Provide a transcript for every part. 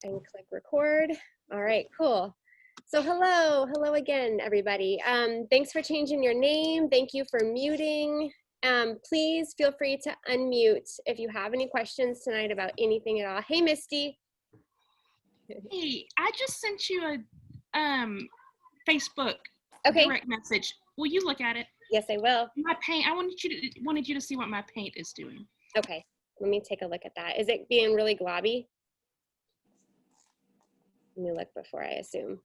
And click record. All right, cool. So hello again, everybody. Thanks for changing your name. Thank you for muting. Please feel free to unmute if you have any questions tonight about anything at all. Hey, Misty. Hey, I just sent you a Facebook direct message. Will you look at it? Yes, I will. My paint. I wanted you to see what my paint is doing. Okay, let me take a look at that. Is it being really globby? Let me look before I assume.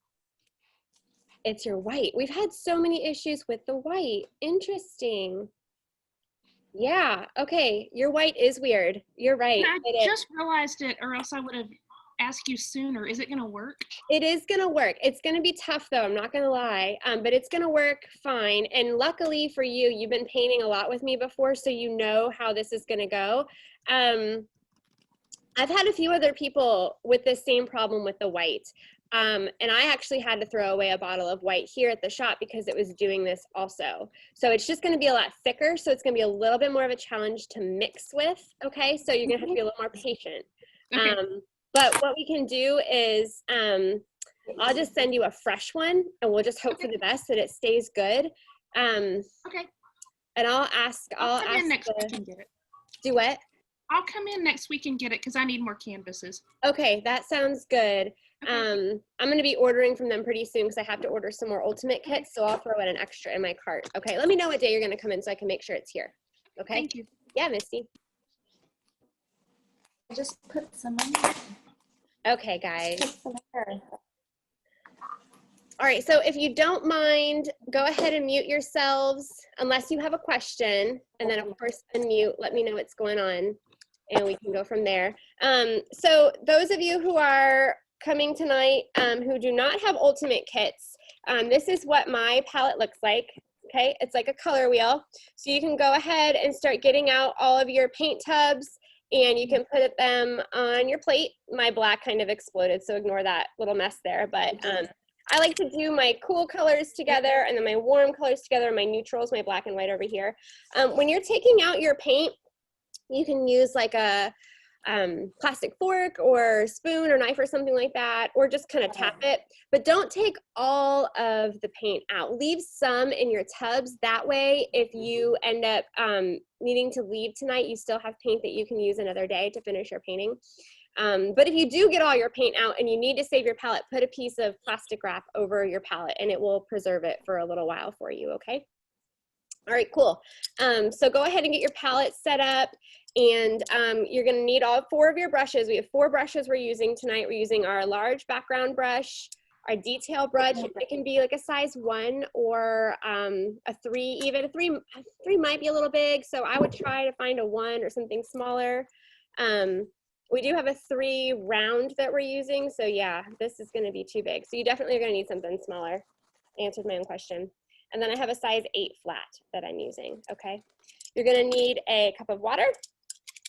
It's your white. We've had so many issues with the white. Interesting. Yeah, okay. Your white is weird. You're right. I just realized it, or else I would have asked you sooner. Is it going to work? It is going to work. It's going to be tough, though. I'm not going to lie, but it's going to work fine. And luckily for you, you've been painting a lot with me before, so you know how this is going to go. I've had a few other people with the same problem with the white. And I actually had to throw away a bottle of white here at the shop because it was doing this also. So it's just going to be a lot thicker. So it's going to be a little bit more of a challenge to mix with. Okay, so you're going to have to be a little more patient. Okay. But what we can do is I'll just send you a fresh one and we'll just hope for the best that it stays good. Okay. And I'll ask in next week and get it. Do what? I'll come in next week and get it because I need more canvases. Okay, that sounds good. Okay. I'm going to be ordering from them pretty soon because I have to order some more ultimate kits, so I'll throw in an extra in my cart. Okay, let me know what day you're going to come in so I can make sure it's here. Okay? Thank you. Yeah, Misty. I just put some in. Okay, guys. All right, so if you don't mind, go ahead and mute yourselves unless you have a question, and then of course unmute, let me know what's going on, and we can go from there. So those of you who are coming tonight who do not have ultimate kits, this is what my palette looks like. Okay, it's like a color wheel. So you can go ahead and start getting out all of your paint tubs and you can put them on your plate. My black kind of exploded, so ignore that little mess there. But I like to do my cool colors together and then my warm colors together, my neutrals, my black and white over here. When you're taking out your paint, you can use like a plastic fork or spoon or knife or something like that, or just kind of tap it, but don't take all of the paint out. Leave some in your tubs. That way, if you end up needing to leave tonight, you still have paint that you can use another day to finish your painting. But if you do get all your paint out and you need to save your palette, put a piece of plastic wrap over your palette and it will preserve it for a little while for you, okay? All right, cool. So go ahead and get your palette set up, and you're gonna need all 4 of your brushes. We have 4 brushes we're using tonight. We're using our large background brush, our detail brush. It can be like a size 1 or a 3 even. A 3 might be a little big, so I would try to find a 1 or something smaller. We do have a 3 round that we're using, so yeah, this is gonna be too big. So you definitely are gonna need something smaller. I answered my own question. And then I have a size 8 flat that I'm using, okay? You're gonna need a cup of water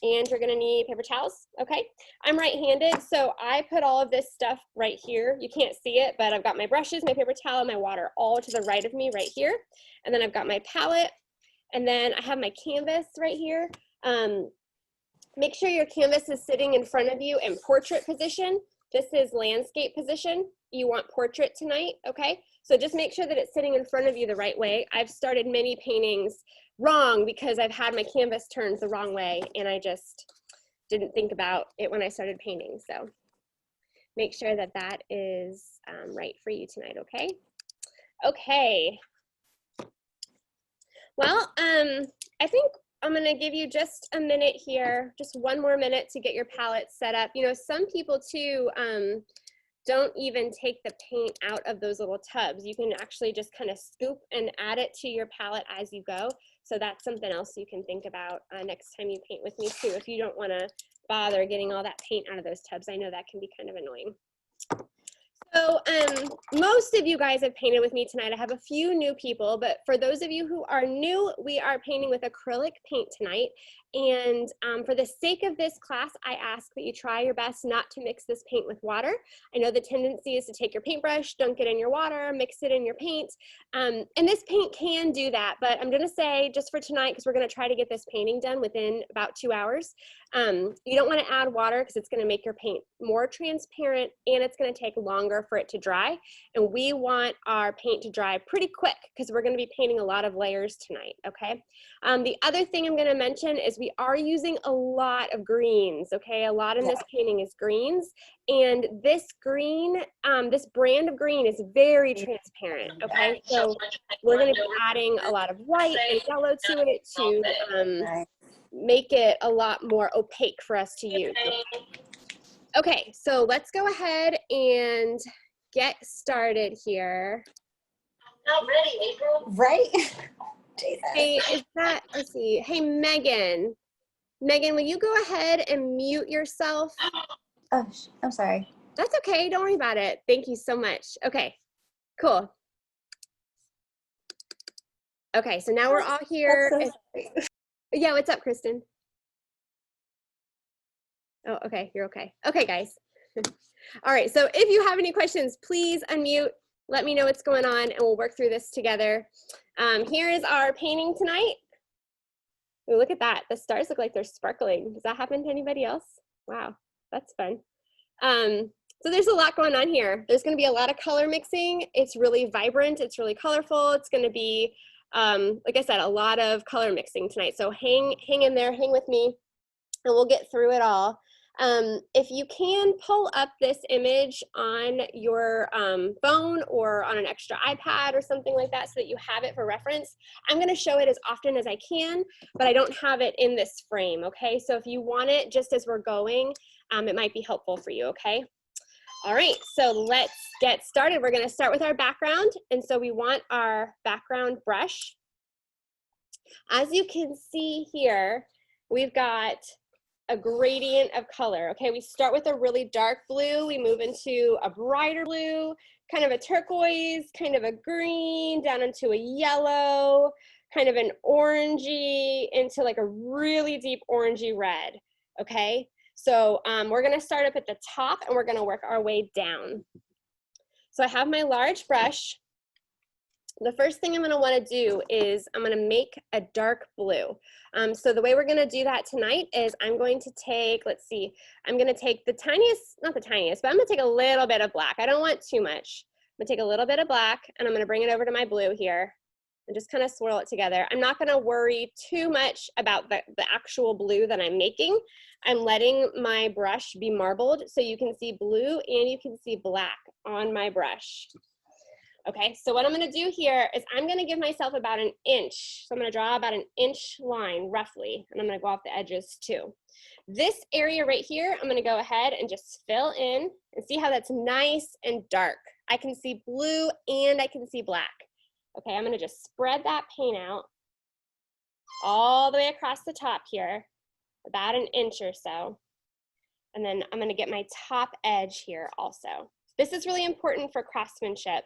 and you're gonna need paper towels, okay? I'm right-handed, so I put all of this stuff right here. You can't see it, but I've got my brushes, my paper towel, and my water all to the right of me right here. And then I've got my palette, and then I have my canvas right here. Make sure your canvas is sitting in front of you in portrait position. This is landscape position. You want portrait tonight, okay? So just make sure that it's sitting in front of you the right way. I've started many paintings wrong because I've had my canvas turned the wrong way and I just didn't think about it when I started painting. So make sure that that is right for you tonight, okay? Okay. Well, I think I'm gonna give you just a minute here, just 1 more minute to get your palette set up. You know, some people too, don't even take the paint out of those little tubs. You can actually just kind of scoop and add it to your palette as you go. So that's something else you can think about next time you paint with me too, if you don't want to bother getting all that paint out of those tubs. I know that can be kind of annoying. So most of you guys have painted with me tonight. I have a few new people, but for those of you who are new, we are painting with acrylic paint tonight. And for the sake of this class, I ask that you try your best not to mix this paint with water. I know the tendency is to take your paintbrush, dunk it in your water, mix it in your paint. And this paint can do that, but I'm gonna say just for tonight, because we're gonna try to get this painting done within about 2 hours, you don't wanna add water because it's gonna make your paint more transparent and it's gonna take longer for it to dry. And we want our paint to dry pretty quick because we're gonna be painting a lot of layers tonight, okay? The other thing I'm gonna mention is we are using a lot of greens, okay? A lot in this painting is greens. And this green, this brand of green is very transparent, okay? So we're gonna be adding a lot of white and yellow to it to make it a lot more opaque for us to use. Okay, so let's go ahead and get started here. Not ready, April. Right? Jesus. Hey, is that, let's see. Hey, Megan. Megan, will you go ahead and mute yourself? Oh, I'm sorry. That's okay, don't worry about it. Thank you so much. Okay, cool. Okay, so now we're all here. Yeah, what's up, Kristen? Oh, okay, you're okay. Okay, guys. All right, so if you have any questions, please unmute. Let me know what's going on and we'll work through this together. Here is our painting tonight. Ooh, look at that. The stars look like they're sparkling. Does that happen to anybody else? Wow, that's fun. So there's a lot going on here. There's gonna be a lot of color mixing. It's really vibrant, it's really colorful. It's gonna be, like I said, a lot of color mixing tonight. So hang in there, hang with me, and we'll get through it all. If you can pull up this image on your phone or on an extra iPad or something like that so that you have it for reference, I'm gonna show it as often as I can, but I don't have it in this frame, okay? So if you want it just as we're going, it might be helpful for you, okay? All right, so let's get started. We're gonna start with our background, and so we want our background brush. As you can see here, we've got a gradient of color, okay? We start with a really dark blue, we move into a brighter blue, kind of a turquoise, kind of a green, down into a yellow, kind of an orangey, into like a really deep orangey red, okay? So we're gonna start up at the top and we're gonna work our way down. So I have my large brush. The first thing I'm gonna wanna do is I'm gonna make a dark blue. So the way we're gonna do that tonight is I'm going to take, let's see, I'm gonna take the tiniest, not the tiniest, but I'm gonna take a little bit of black. I don't want too much. I'm gonna take a little bit of black and I'm gonna bring it over to my blue here and just kind of swirl it together. I'm not gonna worry too much about the actual blue that I'm making. I'm letting my brush be marbled so you can see blue and you can see black on my brush. Okay, so what I'm gonna do here is I'm gonna give myself about an inch. So I'm gonna draw about an inch line roughly, and I'm gonna go off the edges too. This area right here, I'm gonna go ahead and just fill in and see how that's nice and dark. I can see blue and I can see black. Okay, I'm gonna just spread that paint out all the way across the top here, about an inch or so. And then I'm gonna get my top edge here also. This is really important for craftsmanship.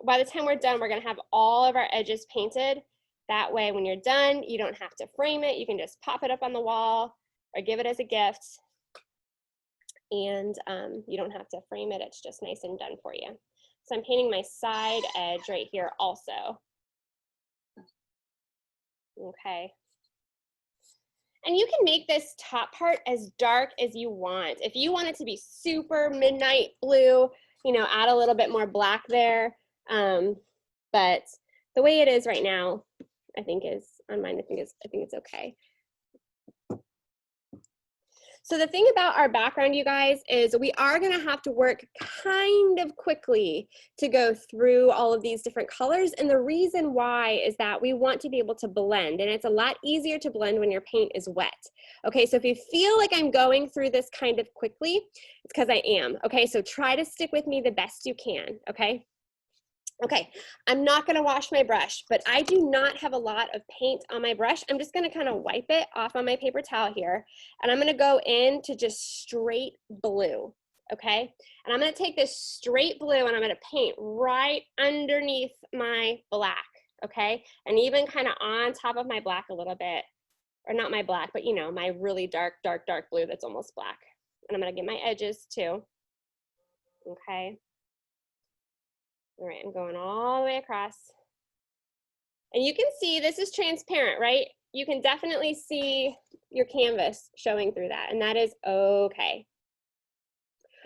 By the time we're done, we're gonna have all of our edges painted. That way, when you're done, you don't have to frame it. You can just pop it up on the wall or give it as a gift. And you don't have to frame it. It's just nice and done for you. So I'm painting my side edge right here also. Okay. And you can make this top part as dark as you want. If you want it to be super midnight blue, you know, add a little bit more black there. But the way it is right now, I think is, on mine, I think it's okay. So the thing about our background, you guys, is we are gonna have to work kind of quickly to go through all of these different colors. And the reason why is that we want to be able to blend, and it's a lot easier to blend when your paint is wet. Okay, so if you feel like I'm going through this kind of quickly, it's because I am. Okay, so try to stick with me the best you can, okay? Okay, I'm not gonna wash my brush, but I do not have a lot of paint on my brush. I'm just gonna kind of wipe it off on my paper towel here, and I'm gonna go in to just straight blue, okay? And I'm gonna take this straight blue and I'm gonna paint right underneath my black, okay? And even kind of on top of my black a little bit, or not my black, but you know, my really dark, dark, dark blue that's almost black. And I'm gonna get my edges too. Okay. All right, I'm going all the way across. And you can see this is transparent, right? You can definitely see your canvas showing through that, and that is okay.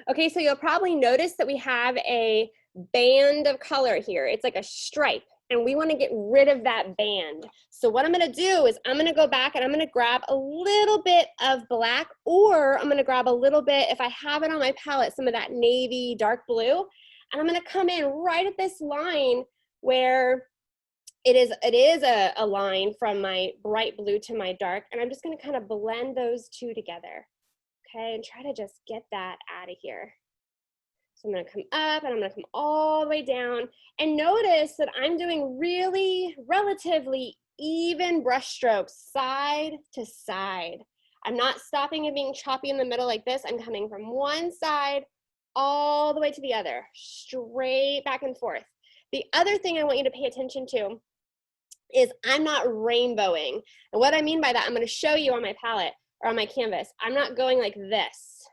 Okay, so you'll probably notice that we have a band of color here. It's like a stripe, and we want to get rid of that band. So what I'm going to do is I'm going to go back and I'm going to grab a little bit of black, or I'm going to grab a little bit, if I have it on my palette, some of that navy dark blue, and I'm going to come in right at this line where it is a line from my bright blue to my dark, and I'm just going to kind of blend those two together. Okay, and try to just get that out of here. So I'm going to come up and I'm going to come all the way down, and notice that I'm doing really relatively even brush strokes side to side. I'm not stopping and being choppy in the middle like this. I'm coming from one side all the way to the other, straight back and forth. The other thing I want you to pay attention to is I'm not rainbowing. And what I mean by that, I'm going to show you on my palette or on my canvas. I'm not going like this,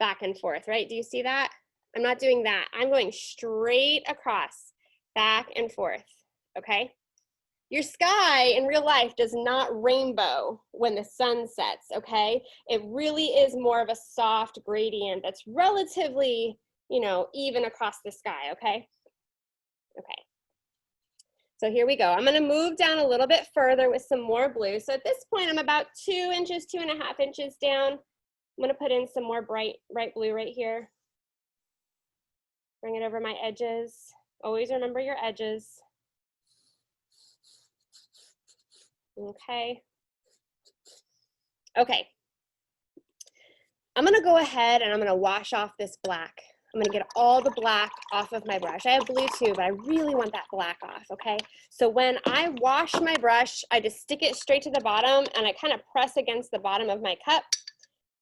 back and forth, right? Do you see that? I'm not doing that. I'm going straight across, back and forth, okay? Your sky in real life does not rainbow when the sun sets, okay? It really is more of a soft gradient that's relatively, you know, even across the sky, okay? Okay. So here we go. I'm going to move down a little bit further with some more blue. So at this point, I'm about 2 inches, 2.5 inches down. I'm going to put in some more bright blue right here. Bring it over my edges. Always remember your edges. Okay. Okay. I'm going to go ahead and I'm going to wash off this black. I'm going to get all the black off of my brush. I have blue too, but I really want that black off, okay? So when I wash my brush, I just stick it straight to the bottom and I kind of press against the bottom of my cup.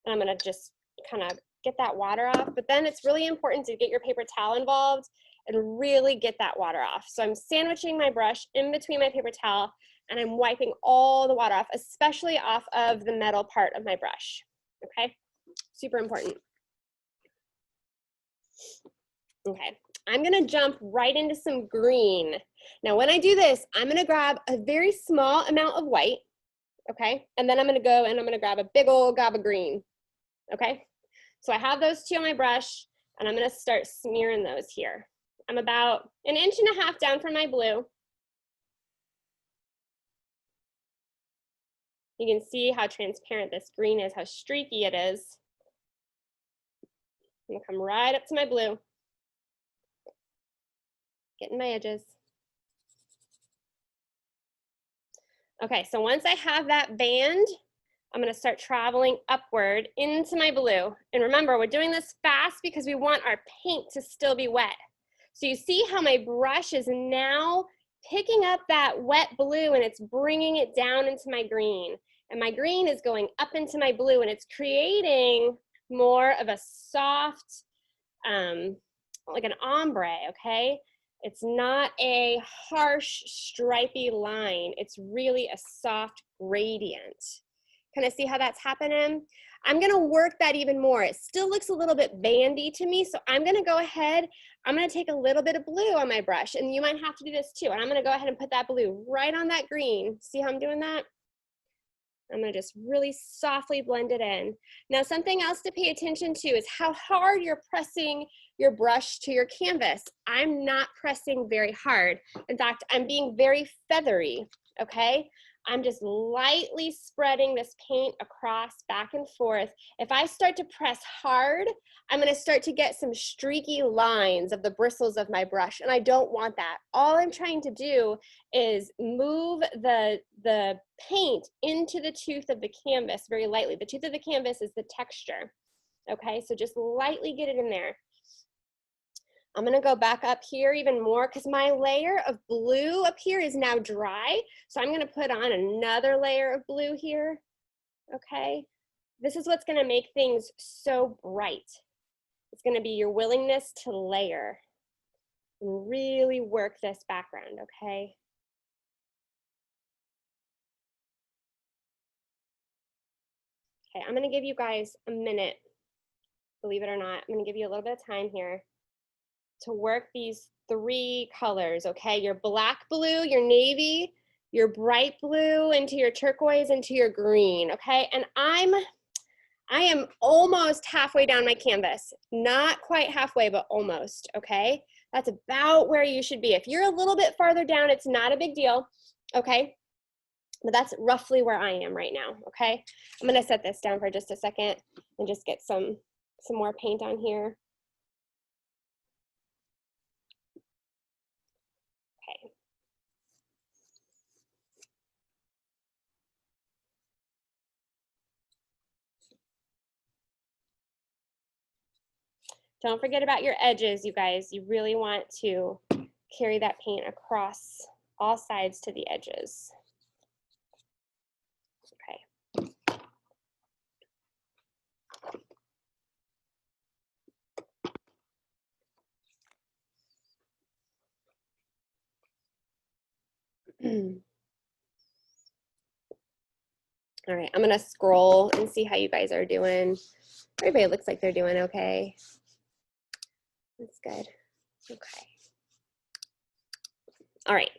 And I'm going to just kind of get that water off. But then it's really important to get your paper towel involved and really get that water off. So I'm sandwiching my brush in between my paper towel and I'm wiping all the water off, especially off of the metal part of my brush, okay? Super important. Okay, I'm gonna jump right into some green. Now when I do this, I'm gonna grab a very small amount of white, okay? And then I'm gonna go and I'm gonna grab a big old gob of green, okay? So I have those two on my brush and I'm gonna start smearing those here. I'm about 1.5 inches down from my blue. You can see how transparent this green is, how streaky it is. I'm gonna come right up to my blue. Getting my edges. Okay, so once I have that band, I'm gonna start traveling upward into my blue. And remember, we're doing this fast because we want our paint to still be wet. So you see how my brush is now picking up that wet blue and it's bringing it down into my green. And my green is going up into my blue and it's creating more of a soft, like an ombre, okay? It's not a harsh, stripy line. It's really a soft gradient. Kind of see how that's happening? I'm gonna work that even more. It still looks a little bit bandy to me, so I'm gonna go ahead, I'm gonna take a little bit of blue on my brush, and you might have to do this too, and I'm gonna go ahead and put that blue right on that green. See how I'm doing that? I'm gonna just really softly blend it in. Now, something else to pay attention to is how hard you're pressing your brush to your canvas. I'm not pressing very hard. In fact, I'm being very feathery, okay? I'm just lightly spreading this paint across, back and forth. If I start to press hard, I'm gonna start to get some streaky lines of the bristles of my brush, and I don't want that. All I'm trying to do is move the paint into the tooth of the canvas very lightly. The tooth of the canvas is the texture, okay? So just lightly get it in there. I'm gonna go back up here even more because my layer of blue up here is now dry. So I'm gonna put on another layer of blue here, okay? This is what's gonna make things so bright. It's gonna be your willingness to layer and really work this background, okay? Okay, I'm gonna give you guys a minute, believe it or not. I'm gonna give you a little bit of time here to work these 3 colors, okay? Your black blue, your navy, your bright blue into your turquoise into your green, okay? And I am almost halfway down my canvas. Not quite halfway, but almost, okay? That's about where you should be. If you're a little bit farther down, it's not a big deal, okay? But that's roughly where I am right now, okay? I'm gonna set this down for just a second and just get some more paint on here. Okay. Don't forget about your edges, you guys. You really want to carry that paint across all sides to the edges. Okay. All right, I'm gonna scroll and see how you guys are doing. Everybody looks like they're doing okay. That's good. Okay. All right.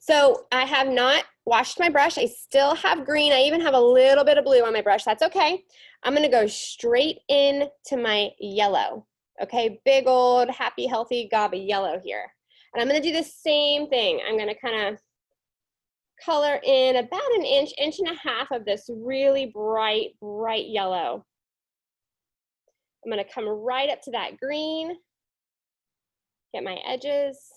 So I have not washed my brush. I still have green. I even have a little bit of blue on my brush. That's okay. I'm gonna go straight in to my yellow. Okay, big old happy healthy gob of yellow here. And I'm gonna do the same thing. I'm gonna kind of color in about an inch, inch and a half of this really bright, bright yellow. I'm gonna come right up to that green, get my edges.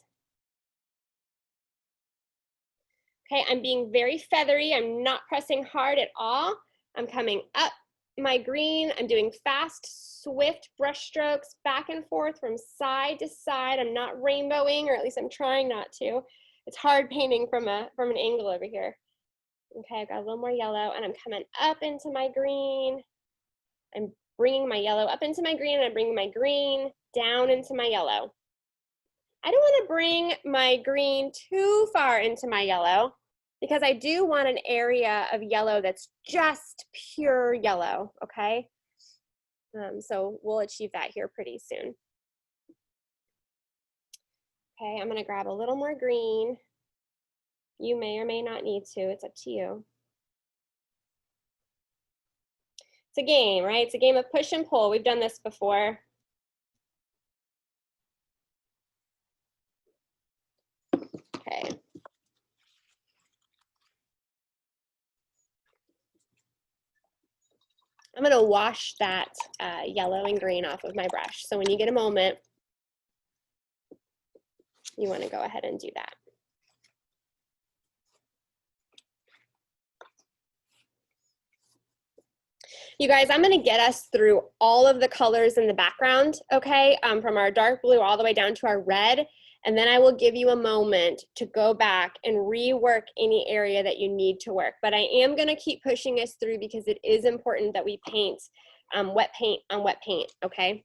Okay, I'm being very feathery. I'm not pressing hard at all. I'm coming up my green. I'm doing fast, swift brush strokes back and forth from side to side. I'm not rainbowing, or at least I'm trying not to. It's hard painting from an angle over here. Okay, I've got a little more yellow, and I'm coming up into my green. I'm bringing my yellow up into my green, and I'm bringing my green down into my yellow. I don't want to bring my green too far into my yellow, because I do want an area of yellow that's just pure yellow, okay? So we'll achieve that here pretty soon. Okay, I'm gonna grab a little more green. You may or may not need to, it's up to you. It's a game, right? It's a game of push and pull. We've done this before. Okay. I'm gonna wash that yellow and green off of my brush. So when you get a moment, you wanna go ahead and do that. You guys, I'm gonna get us through all of the colors in the background, okay? From our dark blue all the way down to our red, and then I will give you a moment to go back and rework any area that you need to work. But I am gonna keep pushing us through because it is important that we paint wet paint on wet paint, okay?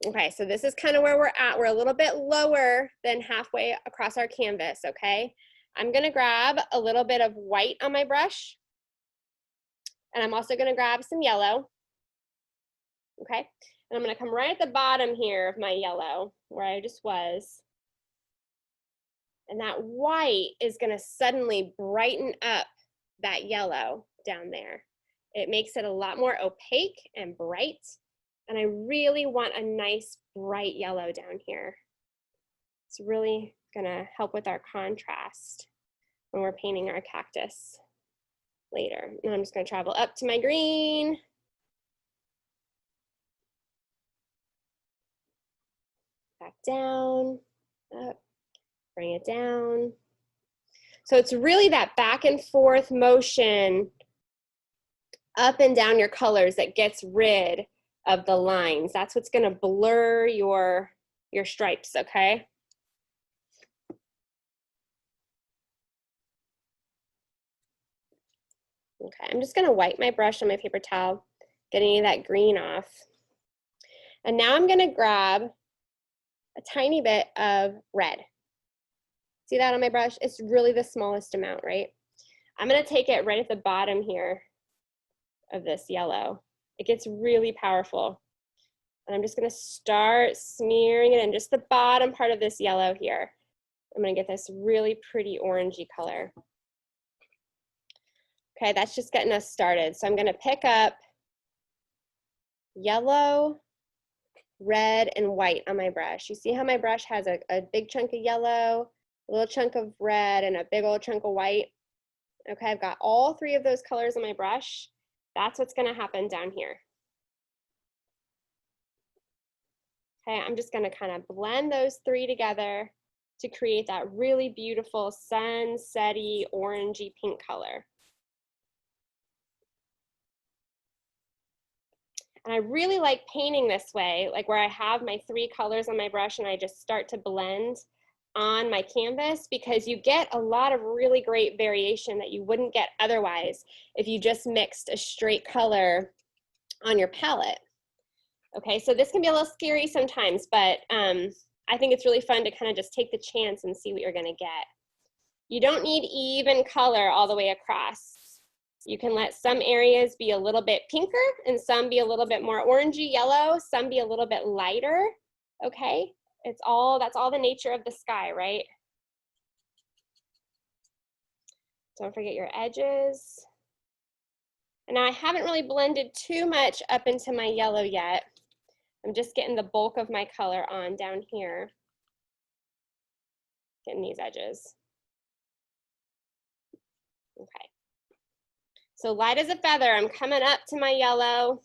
Okay, so this is kind of where we're at. We're a little bit lower than halfway across our canvas, okay? I'm gonna grab a little bit of white on my brush, and I'm also gonna grab some yellow, okay? And I'm gonna come right at the bottom here of my yellow, where I just was. And that white is gonna suddenly brighten up that yellow down there. It makes it a lot more opaque and bright. And I really want a nice bright yellow down here. It's really gonna help with our contrast when we're painting our cactus later. And I'm just gonna travel up to my green. Back down, up, bring it down. So it's really that back and forth motion up and down your colors that gets rid of the lines. That's what's gonna blur your stripes, okay? Okay, I'm just gonna wipe my brush on my paper towel, get any of that green off. And now I'm gonna grab a tiny bit of red. See that on my brush? It's really the smallest amount, right? I'm gonna take it right at the bottom here of this yellow. It gets really powerful. And I'm just gonna start smearing it in just the bottom part of this yellow here. I'm gonna get this really pretty orangey color. Okay, that's just getting us started. So I'm gonna pick up yellow, red, and white on my brush. You see how my brush has a big chunk of yellow, a little chunk of red, and a big old chunk of white? Okay, I've got all three of those colors on my brush. That's what's gonna happen down here. Okay, I'm just gonna kind of blend those three together to create that really beautiful sunsetty orangey pink color. And I really like painting this way, like where I have my three colors on my brush and I just start to blend on my canvas, because you get a lot of really great variation that you wouldn't get otherwise if you just mixed a straight color on your palette. Okay, so this can be a little scary sometimes, but I think it's really fun to kind of just take the chance and see what you're gonna get. You don't need even color all the way across. You can let some areas be a little bit pinker and some be a little bit more orangey yellow, some be a little bit lighter, okay? That's all the nature of the sky, right? Don't forget your edges. And now I haven't really blended too much up into my yellow yet. I'm just getting the bulk of my color on down here. Getting these edges. Okay. So light as a feather, I'm coming up to my yellow,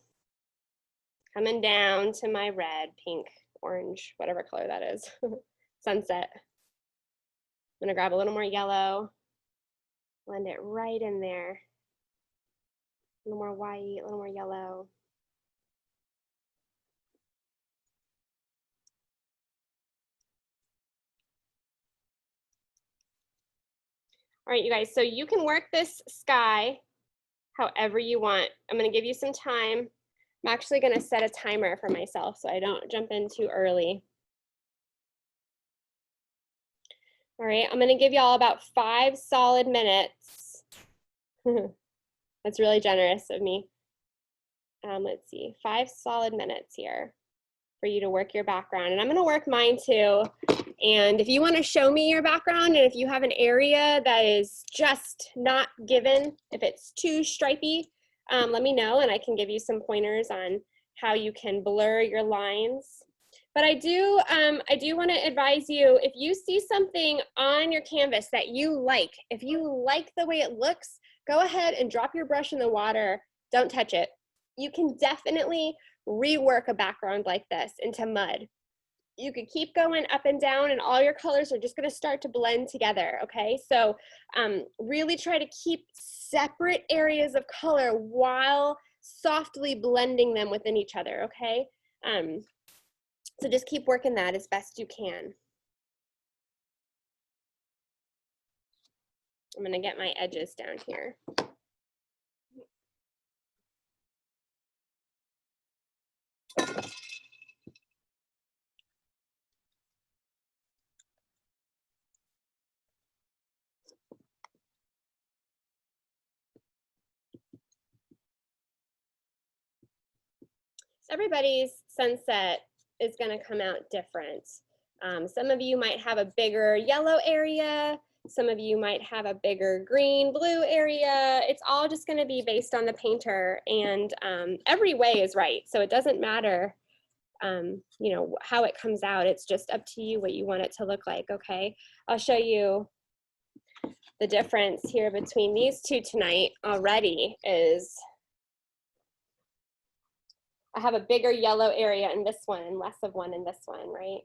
coming down to my red, pink, orange, whatever color that is, sunset. I'm gonna grab a little more yellow, blend it right in there. A little more white, a little more yellow. All right, you guys, so you can work this sky however you want. I'm gonna give you some time. I'm actually gonna set a timer for myself so I don't jump in too early. All right, I'm gonna give y'all about 5 solid minutes. That's really generous of me. Let's see, 5 solid minutes here for you to work your background. And I'm gonna work mine too. And if you wanna show me your background, and if you have an area that is just not given, if it's too stripy, let me know and I can give you some pointers on how you can blur your lines. But I do wanna advise you, if you see something on your canvas that you like, if you like the way it looks, go ahead and drop your brush in the water, don't touch it. You can definitely rework a background like this into mud. You could keep going up and down and all your colors are just gonna start to blend together, okay? So really try to keep separate areas of color while softly blending them within each other, okay? So just keep working that as best you can. I'm gonna get my edges down here. Everybody's sunset is going to come out different. Some of you might have a bigger yellow area. Some of you might have a bigger green, blue area. It's all just going to be based on the painter, and every way is right. So it doesn't matter, you know, how it comes out. It's just up to you what you want it to look like, okay? I'll show you the difference here between these two tonight already is I have a bigger yellow area in this one and less of one in this one, right?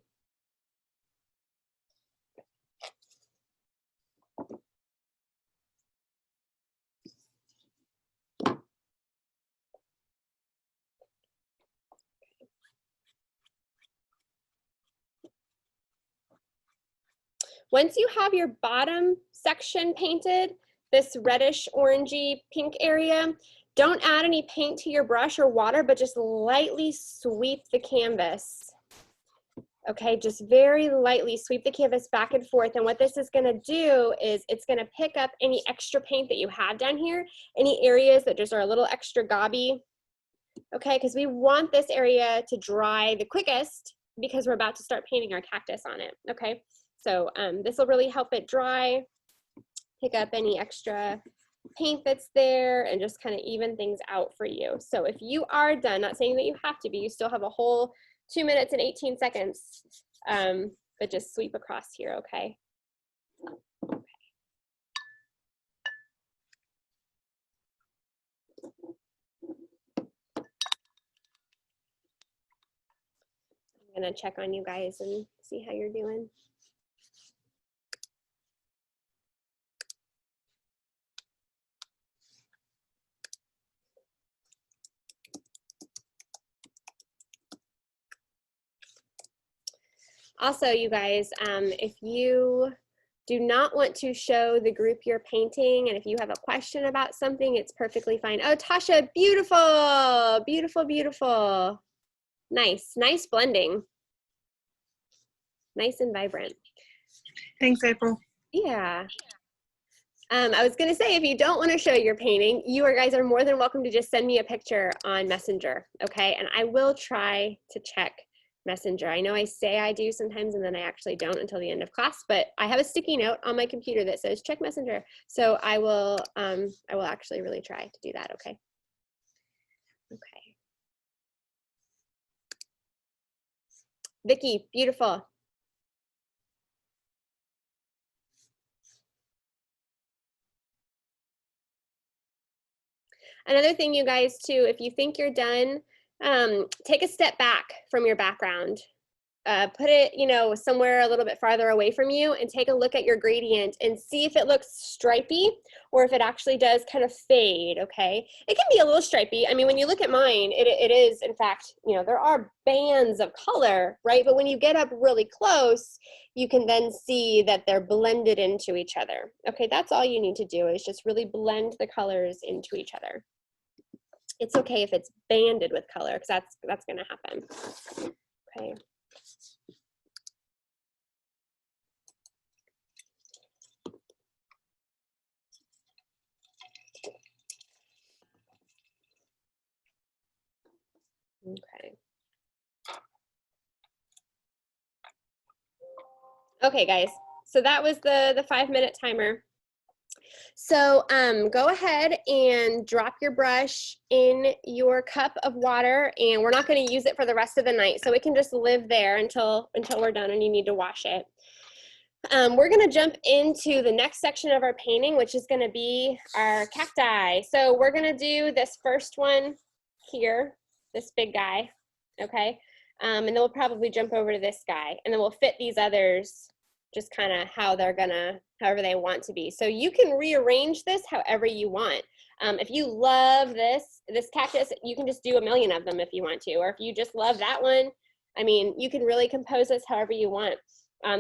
Once you have your bottom section painted, this reddish orangey pink area, don't add any paint to your brush or water, but just lightly sweep the canvas Okay, just very lightly sweep the canvas back and forth. And what this is gonna do is it's gonna pick up any extra paint that you have down here, any areas that just are a little extra gobby. Okay, because we want this area to dry the quickest because we're about to start painting our cactus on it. Okay, so this will really help it dry, pick up any extra paint that's there, and just kind of even things out for you. So if you are done, not saying that you have to be, you still have a whole 2 minutes and 18 seconds, but just sweep across here, okay? I'm gonna check on you guys and see how you're doing. Also, you guys, if you do not want to show the group you're painting, and if you have a question about something, it's perfectly fine. Oh, Tasha, beautiful, beautiful, beautiful. Nice, nice blending. Nice and vibrant. Thanks, April. Yeah. I was gonna say, if you don't want to show your painting, you guys are more than welcome to just send me a picture on Messenger, okay? And I will try to check Messenger. I know I say I do sometimes and then I actually don't until the end of class, but I have a sticky note on my computer that says check Messenger. So I will actually really try to do that, okay? Okay. Vicky, beautiful. Another thing, you guys, too, if you think you're done, take a step back from your background. Put it, you know, somewhere a little bit farther away from you and take a look at your gradient and see if it looks stripy or if it actually does kind of fade, okay? It can be a little stripy. I mean, when you look at mine, it is, in fact, you know, there are bands of color, right? But when you get up really close, you can then see that they're blended into each other. Okay, that's all you need to do is just really blend the colors into each other. It's okay if it's banded with color because that's gonna happen, okay? Okay. Okay, guys, so that was the 5-minute timer. So go ahead and drop your brush in your cup of water, and we're not going to use it for the rest of the night, so it can just live there until we're done and you need to wash it. We're going to jump into the next section of our painting, which is going to be our cacti. So we're going to do this first one here, this big guy, okay? And then we'll probably jump over to this guy, and then we'll fit these others just kind of how they're gonna, however they want to be. So you can rearrange this however you want. If you love this cactus, you can just do a million of them if you want to, or if you just love that one, I mean, you can really compose this however you want.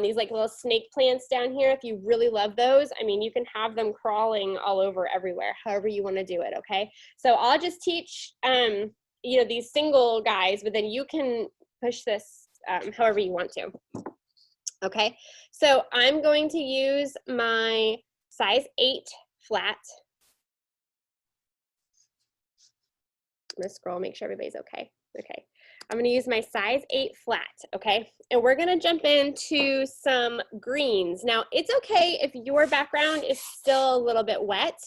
These like little snake plants down here, if you really love those, I mean, you can have them crawling all over everywhere, however you want to do it, okay? So I'll just teach, you know, these single guys, but then you can push this however you want to. Okay, so I'm going to use my size 8 flat. I'm gonna scroll, make sure everybody's okay. Okay, I'm gonna use my size 8 flat, okay? And we're gonna jump into some greens. Now, it's okay if your background is still a little bit wet.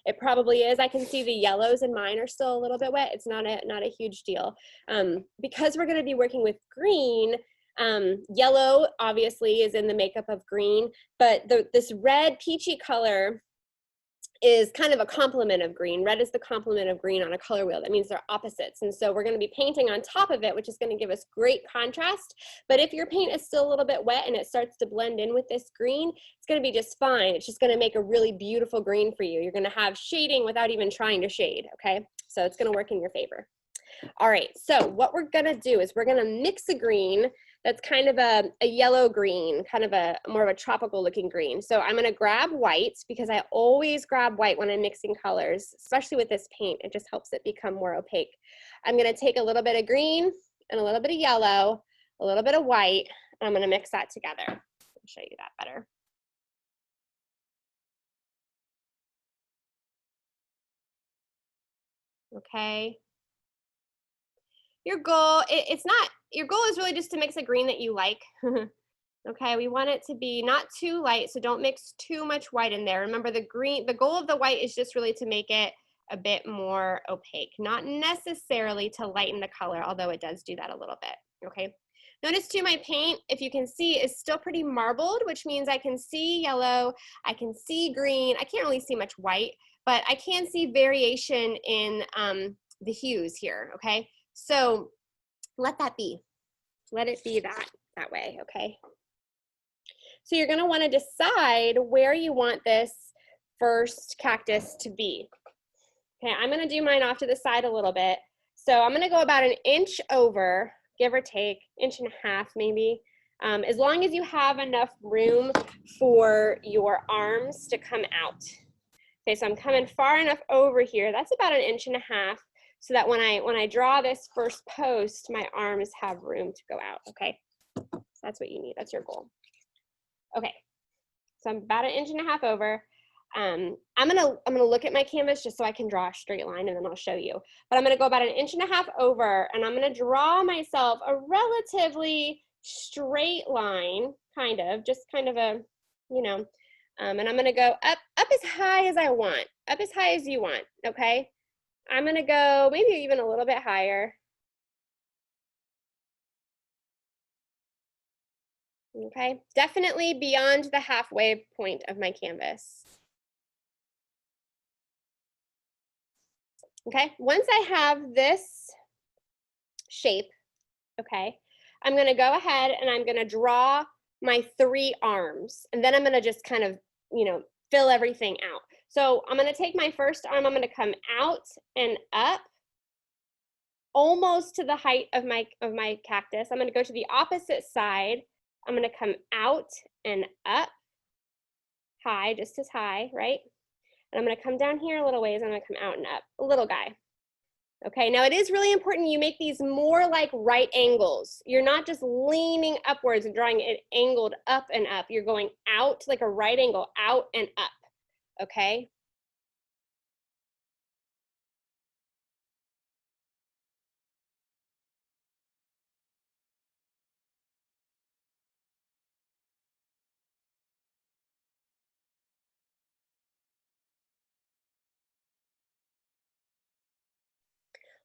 It probably is. I can see the yellows in mine are still a little bit wet. It's not a huge deal. Because we're gonna be working with green, yellow obviously is in the makeup of green, but this red peachy color is kind of a complement of green. Red is the complement of green on a color wheel. That means they're opposites. And so we're going to be painting on top of it, which is going to give us great contrast. But if your paint is still a little bit wet and it starts to blend in with this green, it's going to be just fine. It's just going to make a really beautiful green for you. You're going to have shading without even trying to shade, okay? So it's going to work in your favor. All right, so what we're gonna do is we're gonna mix a green that's kind of a yellow green, kind of a more of a tropical looking green. So I'm gonna grab white because I always grab white when I'm mixing colors, especially with this paint. It just helps it become more opaque. I'm gonna take a little bit of green and a little bit of yellow, a little bit of white, And I'm gonna mix that together. I'll show you that better. Okay. Your goal, your goal is really just to mix a green that you like. Okay, we want it to be not too light, so don't mix too much white in there. Remember the goal of the white is just really to make it a bit more opaque, not necessarily to lighten the color, although it does do that a little bit, okay? Notice too, my paint, if you can see, is still pretty marbled, which means I can see yellow, I can see green, I can't really see much white, but I can see variation in the hues here, okay? So let that be. Let it be that way, okay? So you're gonna wanna decide where you want this first cactus to be. Okay, I'm gonna do mine off to the side a little bit. So I'm gonna go about 1 inch over, give or take, 1.5 inches maybe, as long as you have enough room for your arms to come out. Okay, so I'm coming far enough over here. That's about 1.5 inches, so that when I draw this first post, my arms have room to go out, okay? So that's what you need, that's your goal. Okay, so I'm about 1.5 inches over. I'm gonna look at my canvas just so I can draw a straight line and then I'll show you. But I'm gonna go about 1.5 inches over and I'm gonna draw myself a relatively straight line, just kind of a, you know, and I'm gonna go up as high as I want, up as high as you want, okay? I'm gonna go maybe even a little bit higher. Okay, definitely beyond the halfway point of my canvas. Okay, once I have this shape, okay, I'm gonna go ahead and I'm gonna draw my 3 arms, and then I'm gonna just kind of, you know, fill everything out. So I'm gonna take my first arm, I'm gonna come out and up, almost to the height of my cactus. I'm gonna go to the opposite side. I'm gonna come out and up, high, just as high, right? And I'm gonna come down here a little ways, I'm gonna come out and up, a little guy. Okay, now it is really important you make these more like right angles. You're not just leaning upwards and drawing it angled up and up. You're going out like a right angle, out and up, okay?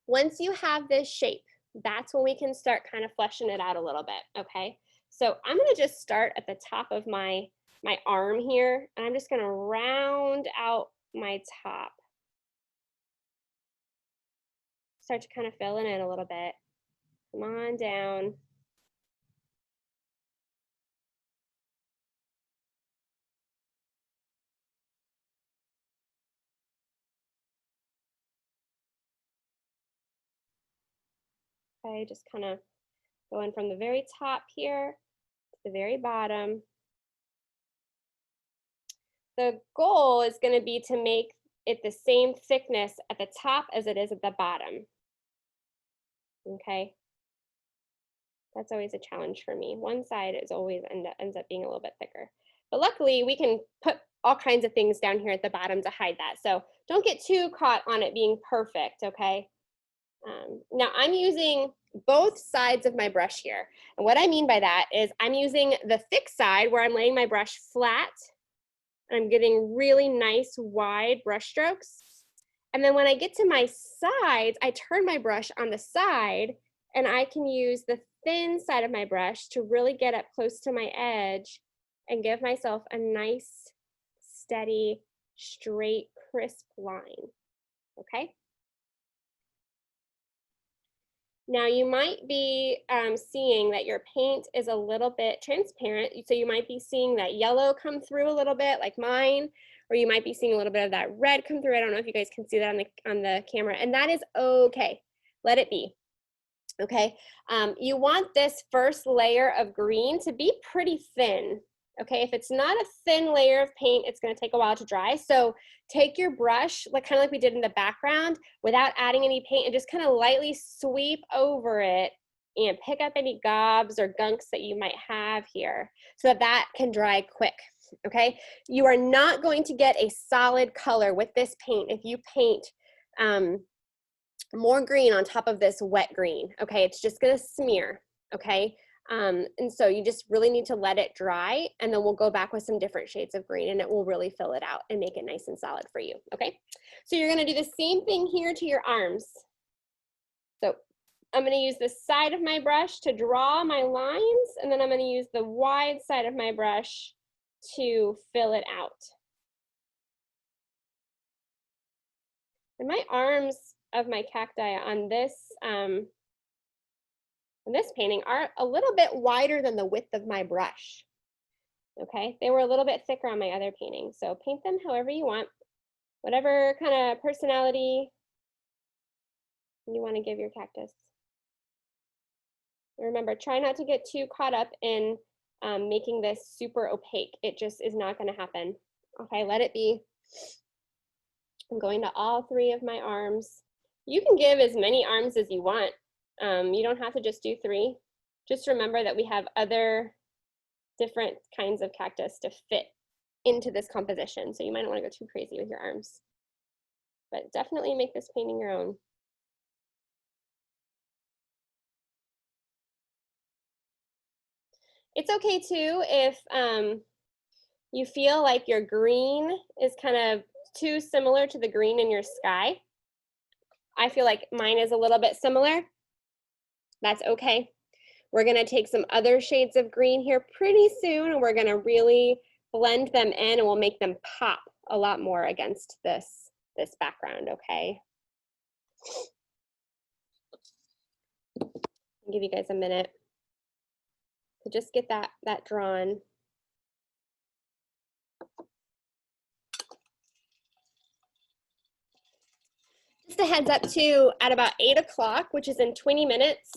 Once you have this shape, that's when we can start kind of fleshing it out a little bit, okay? So I'm gonna just start at the top of my arm here, and I'm just gonna round out my top. Start to kind of fill in it a little bit. Come on down. Okay, just kind of going from the very top here to the very bottom. The goal is going to be to make it the same thickness at the top as it is at the bottom. Okay, that's always a challenge for me. One side is always ends up being a little bit thicker. But luckily, we can put all kinds of things down here at the bottom to hide that. So don't get too caught on it being perfect, okay? Now I'm using both sides of my brush here. And what I mean by that is I'm using the thick side where I'm laying my brush flat. I'm getting really nice wide brush strokes. And then when I get to my sides, I turn my brush on the side and I can use the thin side of my brush to really get up close to my edge and give myself a nice, steady, straight, crisp line, okay? Now you might be seeing that your paint is a little bit transparent. So you might be seeing that yellow come through a little bit like mine, or you might be seeing a little bit of that red come through. I don't know if you guys can see that on the camera, and that is okay. Let it be, okay? You want this first layer of green to be pretty thin, okay? If it's not a thin layer of paint, it's gonna take a while to dry. So take your brush, kind of like we did in the background, without adding any paint, and just kind of lightly sweep over it and pick up any gobs or gunks that you might have here so that that can dry quick, okay? You are not going to get a solid color with this paint if you paint more green on top of this wet green, okay? It's just gonna smear, okay? And so you just really need to let it dry, and then we'll go back with some different shades of green, and it will really fill it out and make it nice and solid for you, okay? So you're gonna do the same thing here to your arms. So I'm gonna use the side of my brush to draw my lines, and then I'm gonna use the wide side of my brush to fill it out. And my arms of my cacti on this painting are a little bit wider than the width of my brush. Okay, they were a little bit thicker on my other painting. So paint them however you want, whatever kind of personality you want to give your cactus. Remember, try not to get too caught up in making this super opaque. It just is not going to happen. Okay, let it be. I'm going to all 3 of my arms. You can give as many arms as you want. You don't have to just do 3. Just remember that we have other different kinds of cactus to fit into this composition. So you might not want to go too crazy with your arms, but definitely make this painting your own. It's okay too if you feel like your green is kind of too similar to the green in your sky. I feel like mine is a little bit similar. That's okay. We're gonna take some other shades of green here pretty soon, and we're gonna really blend them in, and we'll make them pop a lot more against this background, okay? I'll give you guys a minute to just get that drawn. Just a heads up too, at about 8 o'clock, which is in 20 minutes,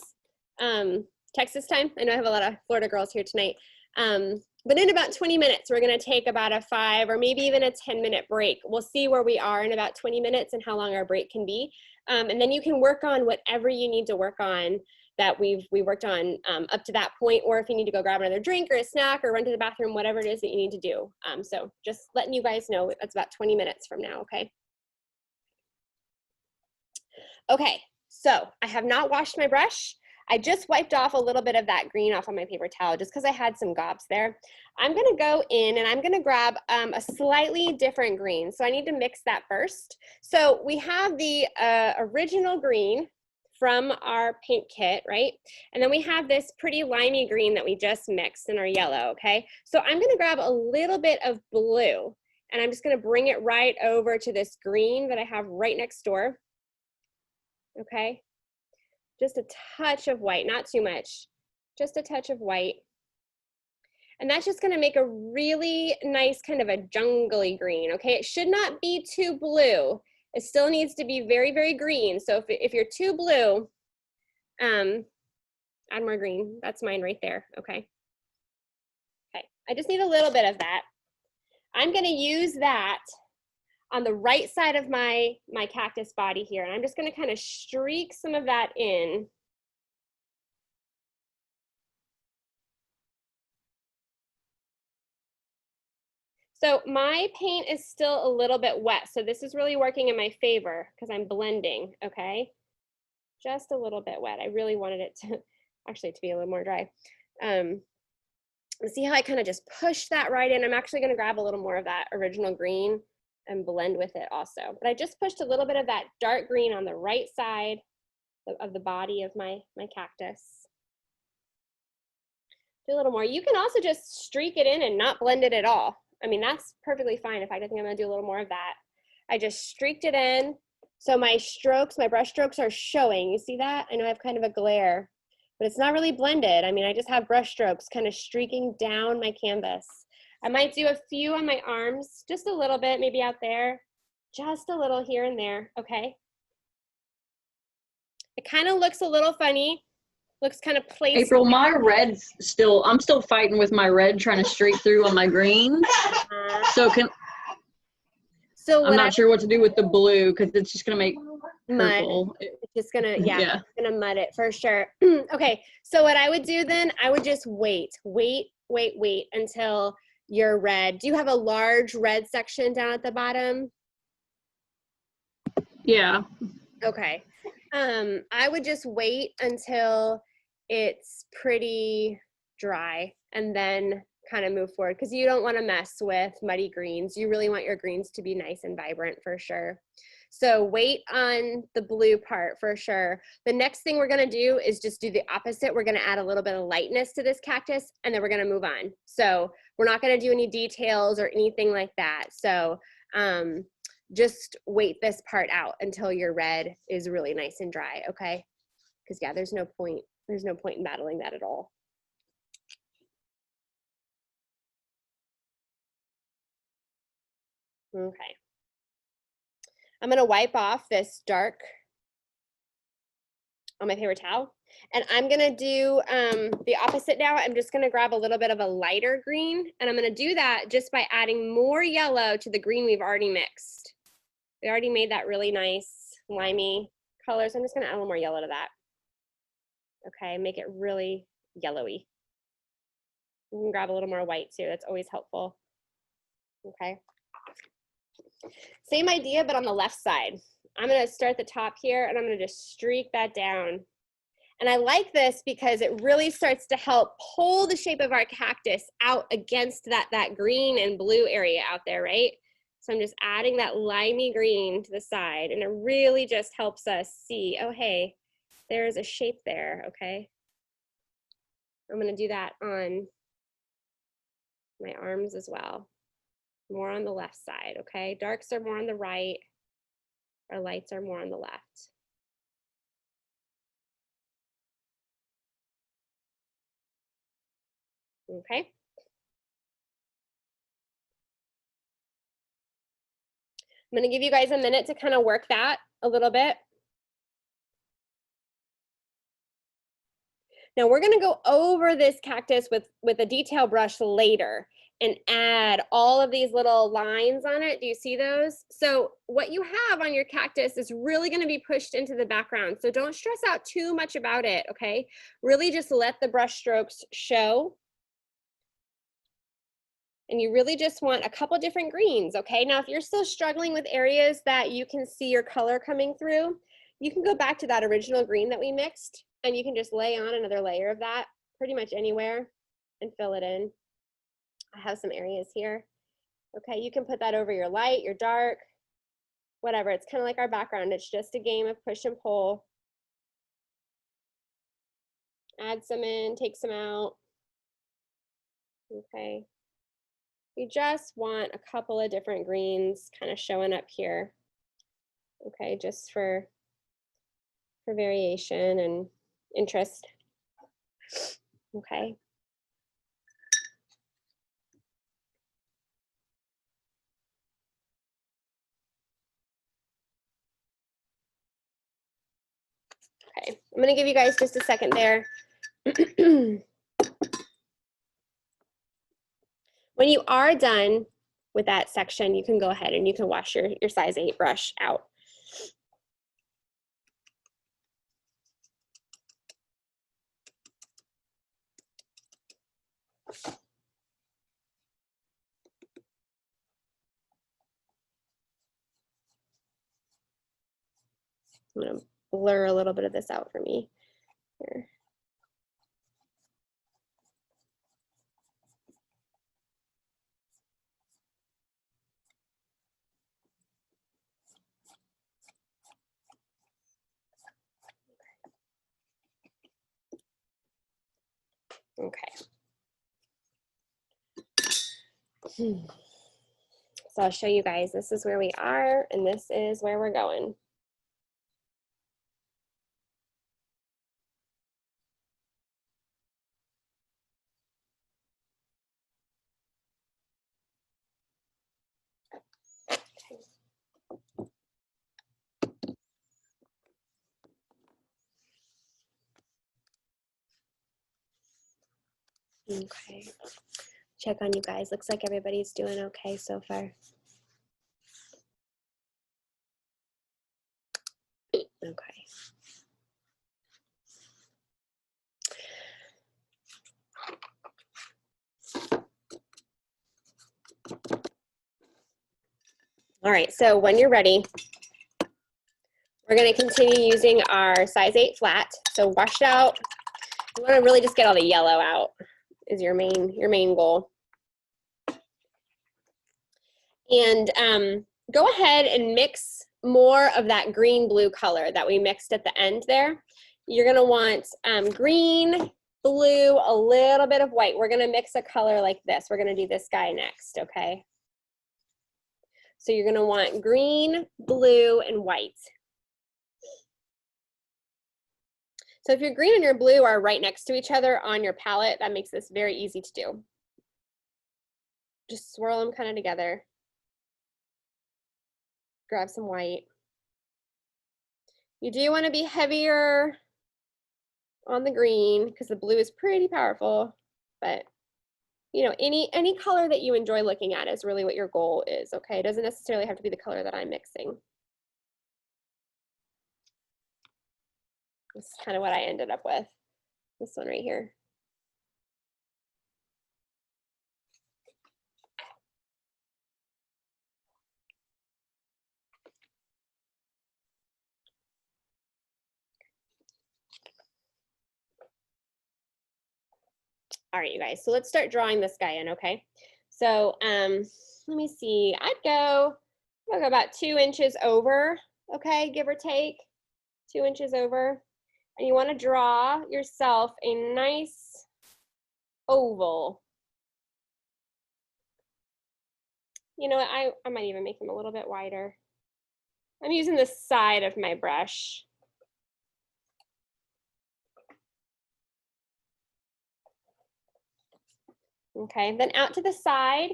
Texas time. I know I have a lot of Florida girls here tonight. But in about 20 minutes, we're gonna take about a 5 or maybe even a 10-minute break. We'll see where we are in about 20 minutes and how long our break can be. And then you can work on whatever you need to work on that we worked on up to that point, or if you need to go grab another drink or a snack or run to the bathroom, whatever it is that you need to do. So just letting you guys know, that's about 20 minutes from now, okay? Okay, so I have not washed my brush. I just wiped off a little bit of that green off on my paper towel just because I had some gobs there. I'm gonna go in and I'm gonna grab a slightly different green. So I need to mix that first. So we have the original green from our paint kit, right? And then we have this pretty limey green that we just mixed in our yellow, okay? So I'm gonna grab a little bit of blue and I'm just gonna bring it right over to this green that I have right next door. Okay, just a touch of white, not too much, just a touch of white. And that's just gonna make a really nice kind of a jungly green, okay? It should not be too blue. It still needs to be very, very green. So if you're too blue, add more green. That's mine right there, okay? Okay, I just need a little bit of that. I'm gonna use that on the right side of my cactus body here. And I'm just gonna kind of streak some of that in. So my paint is still a little bit wet. So this is really working in my favor because I'm blending, okay? Just a little bit wet. I really wanted it to actually to be a little more dry. See how I kind of just push that right in? I'm actually gonna grab a little more of that original green and blend with it also. But I just pushed a little bit of that dark green on the right side of the body of my cactus. Do a little more. You can also just streak it in and not blend it at all. I mean, that's perfectly fine. In fact, I think I'm gonna do a little more of that. I just streaked it in. So my strokes, my brush strokes are showing. You see that? I know I have kind of a glare, but it's not really blended. I mean, I just have brush strokes kind of streaking down my canvas. I might do a few on my arms, just a little bit, maybe out there, just a little here and there, okay? It kind of looks a little funny, looks kind of placed. April, my red's still, I'm still fighting with my red trying to streak through on my green. So I'm not sure what to do with the blue because it's just gonna make mud. purple. It's just gonna, yeah, Yeah. it's gonna mud it for sure. Okay, so what I would do then, I would just wait until you're red. Do you have a large red section down at the bottom? Yeah. Okay. I would just wait until it's pretty dry and then kind of move forward, because you don't want to mess with muddy greens. You really want your greens to be nice and vibrant for sure. So wait on the blue part for sure. The next thing we're going to do is just do the opposite. We're going to add a little bit of lightness to this cactus, and then we're going to move on. So we're not going to do any details or anything like that. So just wait this part out until your red is really nice and dry, okay? Because yeah, there's no point in battling that at all. Okay. I'm gonna wipe off this dark on my paper towel, and I'm gonna do the opposite now. I'm just gonna grab a little bit of a lighter green, and I'm gonna do that just by adding more yellow to the green we've already mixed. We already made that really nice limey color, so I'm just gonna add a little more yellow to that. Okay, make it really yellowy. You can grab a little more white too, that's always helpful. Okay. Same idea, but on the left side. I'm gonna start the top here, and I'm gonna just streak that down. And I like this because it really starts to help pull the shape of our cactus out against that green and blue area out there, right? So I'm just adding that limey green to the side, and it really just helps us see, oh, hey, there's a shape there, okay? I'm gonna do that on my arms as well. More on the left side, okay? Darks are more on the right, our lights are more on the left. Okay. I'm gonna give you guys a minute to kind of work that a little bit. Now we're gonna go over this cactus with a detail brush later and add all of these little lines on it. Do you see those? So what you have on your cactus is really gonna be pushed into the background. So don't stress out too much about it, okay? Really just let the brush strokes show. And you really just want a couple different greens, okay? Now, if you're still struggling with areas that you can see your color coming through, you can go back to that original green that we mixed, and you can just lay on another layer of that pretty much anywhere and fill it in. I have some areas here. Okay, you can put that over your light, your dark, whatever. It's kind of like our background. It's just a game of push and pull. Add some in, take some out. Okay. You just want a couple of different greens kind of showing up here. Okay, just for variation and interest. Okay. Okay, I'm gonna give you guys just a second there. When you are done with that section, you can go ahead and you can wash your size 8 brush out. I'm gonna blur a little bit of this out for me here. Okay. So I'll show you guys, this is where we are and this is where we're going. Okay. Check on you guys. Looks like everybody's doing okay so far. Okay. All right, so when you're ready, we're going to continue using our size 8 flat. So wash it out. You want to really just get all the yellow out is your main goal. And go ahead and mix more of that green-blue color that we mixed at the end there. You're going to want green, blue, a little bit of white. We're going to mix a color like this. We're going to do this guy next, okay? So you're going to want green, blue, and white. So if your green and your blue are right next to each other on your palette, that makes this very easy to do. Just swirl them kind of together. Grab some white. You do want to be heavier on the green because the blue is pretty powerful, but you know, any color that you enjoy looking at is really what your goal is, okay? It doesn't necessarily have to be the color that I'm mixing. This is kind of what I ended up with, this one right here. All right, you guys, so let's start drawing this guy in, okay? So let me see, I'll go about 2 inches over, okay, give or take, 2 inches over. And you want to draw yourself a nice oval. You know what, I might even make them a little bit wider. I'm using the side of my brush. Okay, then out to the side,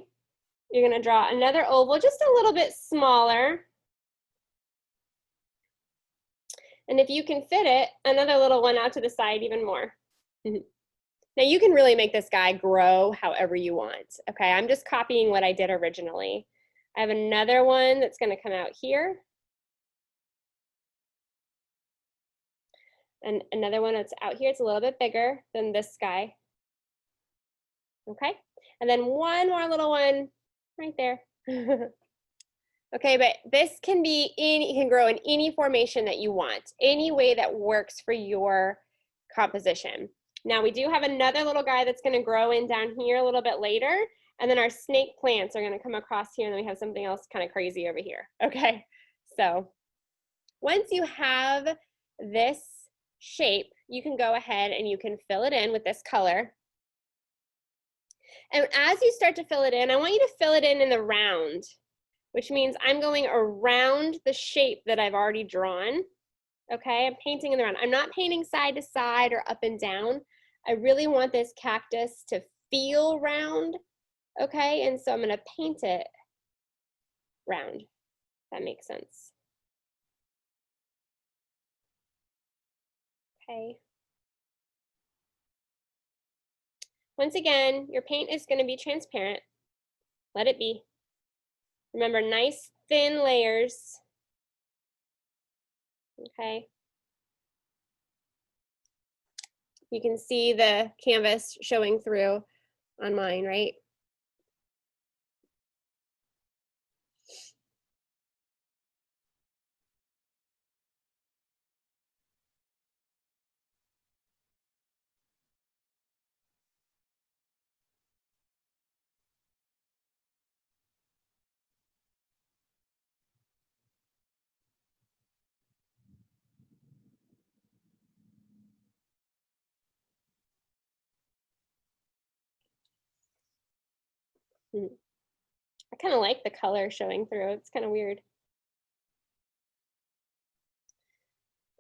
you're going to draw another oval, just a little bit smaller. And if you can fit it, another little one out to the side even more. Now you can really make this guy grow however you want. Okay, I'm just copying what I did originally. I have another one that's going to come out here. And another one that's out here. It's a little bit bigger than this guy. Okay, and then one more little one right there. Okay, but this can be it can grow in any formation that you want, any way that works for your composition. Now we do have another little guy that's going to grow in down here a little bit later, and then our snake plants are going to come across here, and then we have something else kind of crazy over here. Okay, so once you have this shape, you can go ahead and you can fill it in with this color. And as you start to fill it in, I want you to fill it in the round, which means I'm going around the shape that I've already drawn. Okay, I'm painting in the round. I'm not painting side to side or up and down. I really want this cactus to feel round. Okay, and so I'm going to paint it round. That makes sense. Okay. Once again, your paint is going to be transparent. Let it be. Remember, nice thin layers. Okay. You can see the canvas showing through on mine, right? I kind of like the color showing through. It's kind of weird.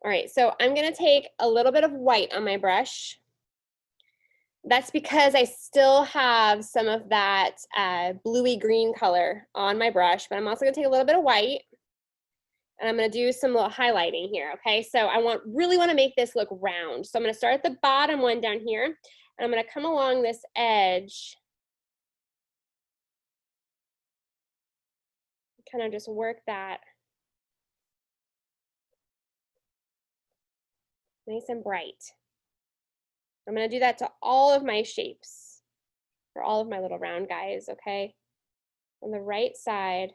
All right, so I'm going to take a little bit of white on my brush. That's because I still have some of that bluey green color on my brush, but I'm also going to take a little bit of white, and I'm going to do some little highlighting here, okay? So I really want to make this look round. So I'm going to start at the bottom one down here, and I'm going to come along this edge. Kind of just work that nice and bright. I'm gonna do that to all of my shapes, for all of my little round guys, okay? On the right side.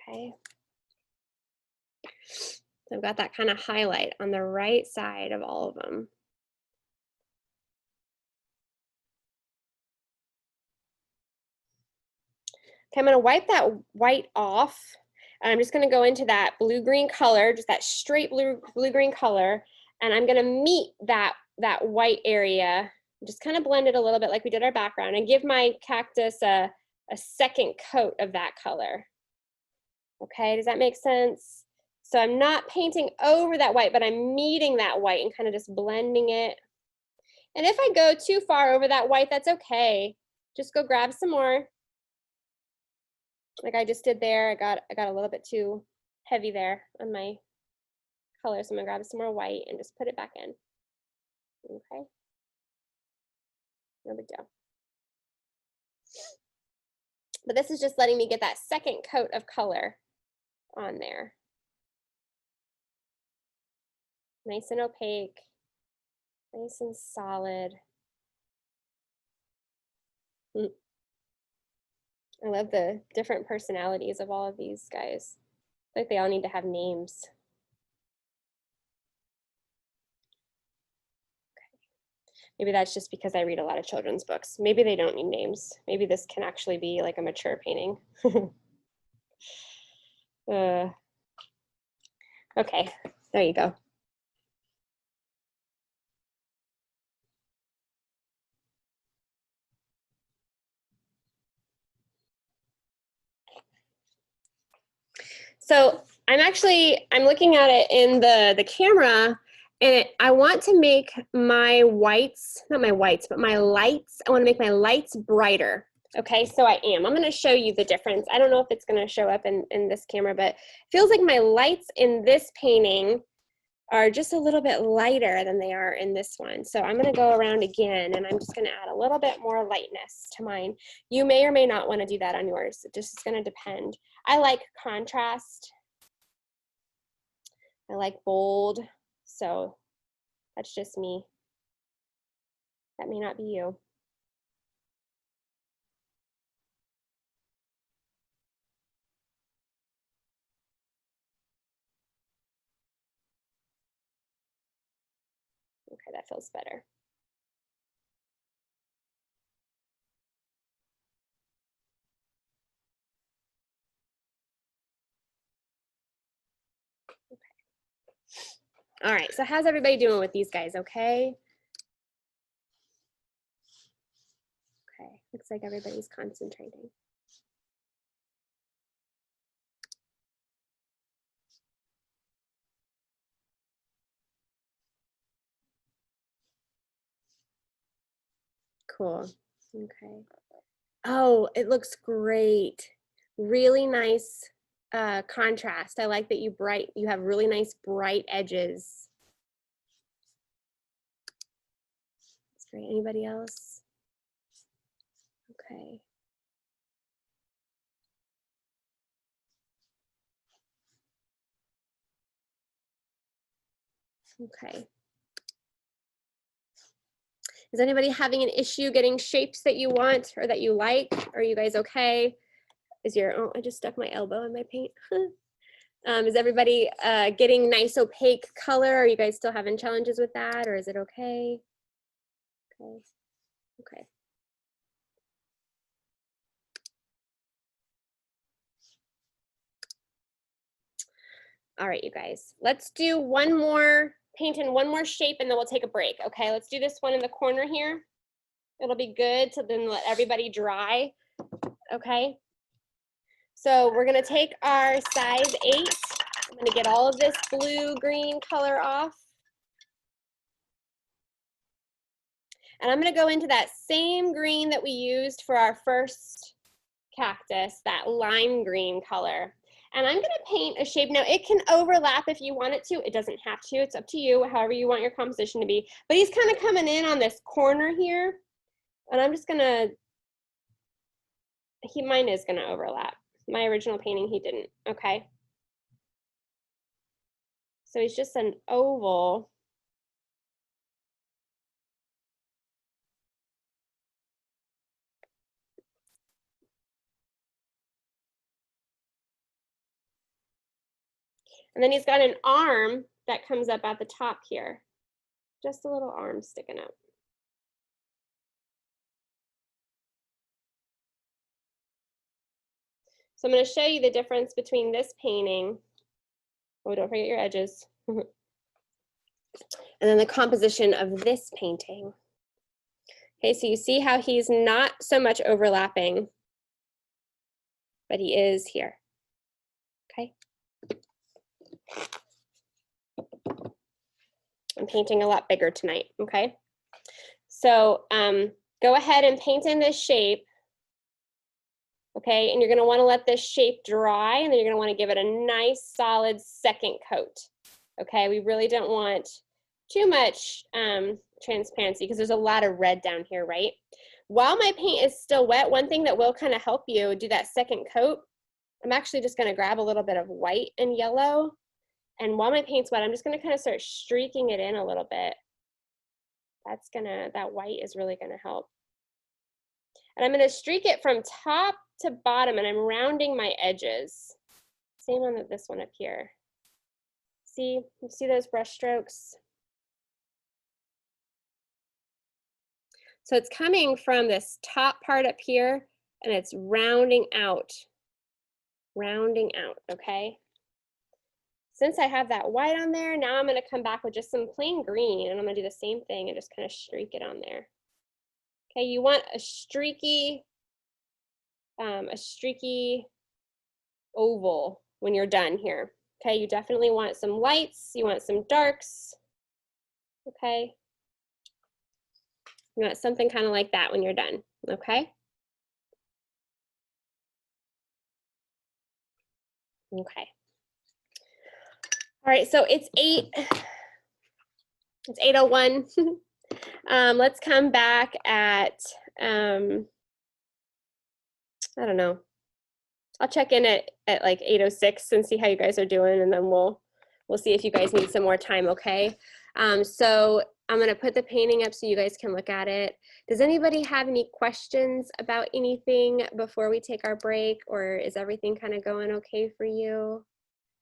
Okay. So I've got that kind of highlight on the right side of all of them. Okay, I'm gonna wipe that white off. And I'm just gonna go into that blue-green color, just that straight blue-green color, and I'm gonna meet that white area, just kind of blend it a little bit like we did our background, and give my cactus a second coat of that color. Okay, does that make sense? So I'm not painting over that white, but I'm meeting that white and kind of just blending it. And if I go too far over that white, that's okay. Just go grab some more. Like I just did there, I got a little bit too heavy there on my color, so I'm gonna grab some more white and just put it back in. Okay, no big deal. But this is just letting me get that second coat of color on there. Nice and opaque, nice and solid. I love the different personalities of all of these guys. Like they all need to have names. Maybe that's just because I read a lot of children's books. Maybe they don't need names. Maybe this can actually be like a mature painting. Okay, there you go. So I'm looking at it in the camera, and I want to make my whites, not my whites, but my lights, I want to make my lights brighter. Okay, so I'm going to show you the difference. I don't know if it's going to show up in this camera, but it feels like my lights in this painting are just a little bit lighter than they are in this one. So I'm going to go around again, and I'm just going to add a little bit more lightness to mine. You may or may not want to do that on yours. It just is going to depend. I like contrast. I like bold. So that's just me. That may not be you. Okay, that feels better. Okay. All right, so how's everybody doing with these guys, okay? Okay, looks like everybody's concentrating. Cool, okay. Oh, it looks great. Really nice contrast. I like that you have really nice bright edges. That's great. Anybody else? Okay. Okay. Is anybody having an issue getting shapes that you want or that you like? Are you guys okay? Oh, I just stuck my elbow in my paint. Is everybody getting nice opaque color? Are you guys still having challenges with that, or is it okay? Okay. Okay. All right, you guys. Let's do one more paint in one more shape, and then we'll take a break. Okay, let's do this one in the corner here. It'll be good to then let everybody dry. Okay. So we're gonna take our size 8. I'm gonna get all of this blue-green color off. And I'm gonna go into that same green that we used for our first cactus, that lime green color. And I'm gonna paint a shape. Now it can overlap if you want it to. It doesn't have to, it's up to you, however you want your composition to be. But he's kind of coming in on this corner here. And I'm just gonna, mine is gonna overlap. My original painting, he didn't, okay? So he's just an oval. And then he's got an arm that comes up at the top here. Just a little arm sticking up. So I'm going to show you the difference between this painting. Oh, don't forget your edges. And then the composition of this painting. Okay, so you see how he's not so much overlapping, but he is here. Okay. I'm painting a lot bigger tonight, okay? So go ahead and paint in this shape, okay? And you're gonna wanna let this shape dry, and then you're gonna wanna give it a nice solid second coat, okay? We really don't want too much transparency because there's a lot of red down here, right? While my paint is still wet, one thing that will kind of help you do that second coat, I'm actually just gonna grab a little bit of white and yellow. And while my paint's wet, I'm just gonna kind of start streaking it in a little bit. That white is really gonna help. And I'm gonna streak it from top to bottom, and I'm rounding my edges. Same on this one up here. See, you see those brush strokes? So it's coming from this top part up here, and it's rounding out, okay? Since I have that white on there, now I'm gonna come back with just some plain green, and I'm gonna do the same thing and just kind of streak it on there. Okay, you want a streaky oval when you're done here. Okay, you definitely want some lights, you want some darks, okay? You want something kind of like that when you're done, okay? Okay. All right, so it's 8:01. Let's come back at, I don't know. I'll check in at like 8:06 and see how you guys are doing, and then we'll see if you guys need some more time, okay? So I'm gonna put the painting up so you guys can look at it. Does anybody have any questions about anything before we take our break, or is everything kind of going okay for you?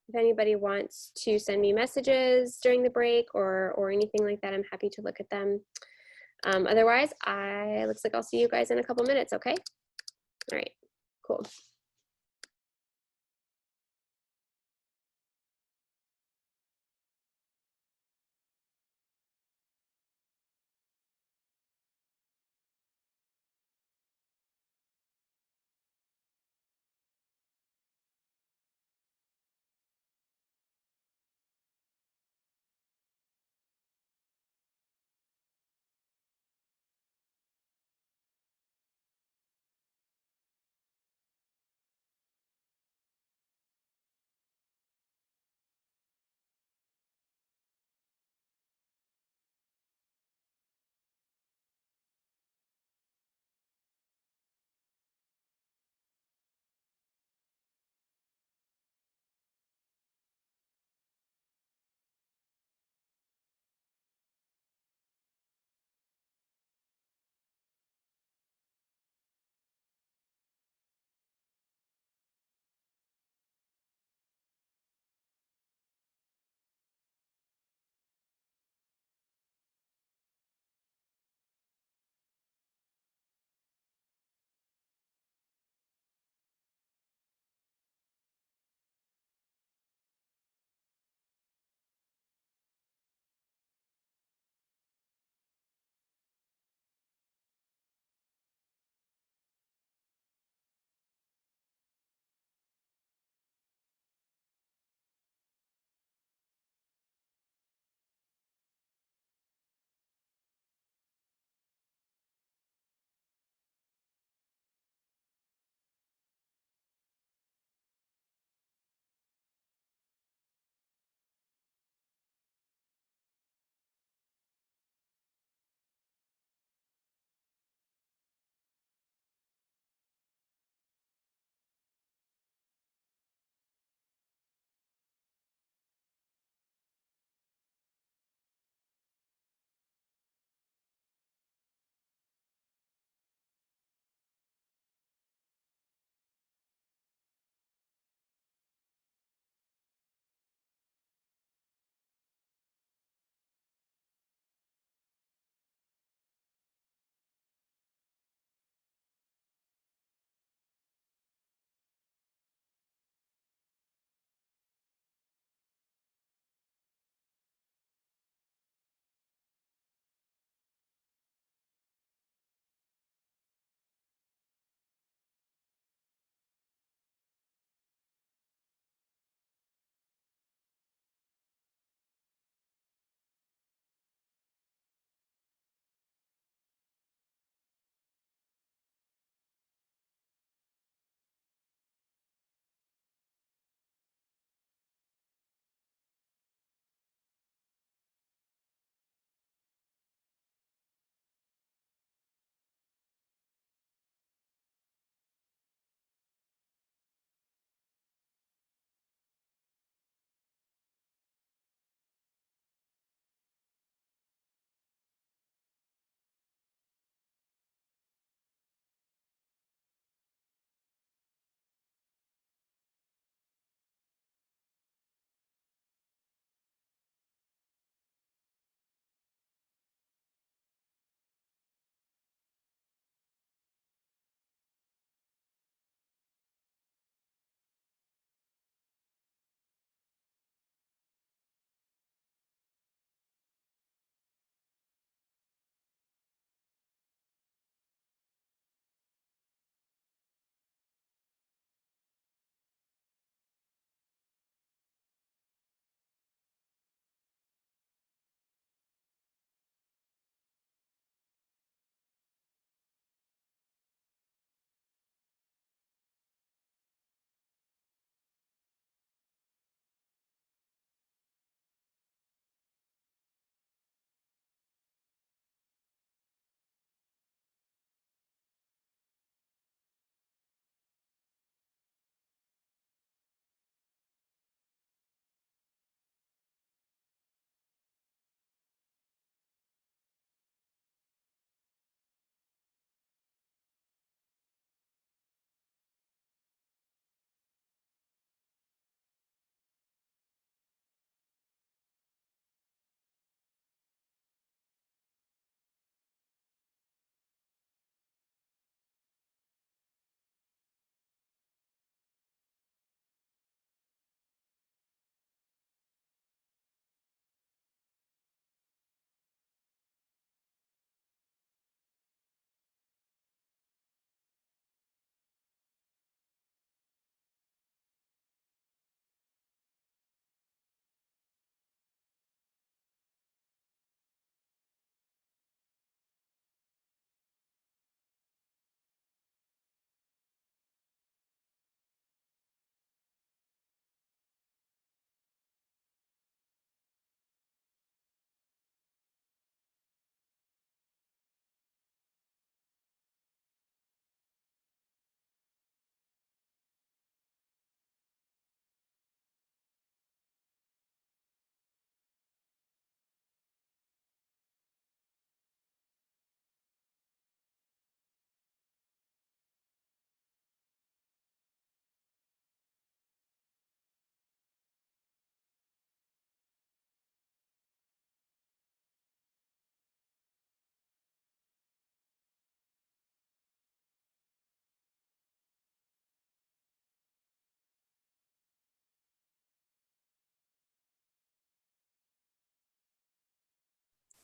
If anybody wants to send me messages during the break or anything like that, I'm happy to look at them. Otherwise, looks like I'll see you guys in a couple minutes, okay? All right, cool.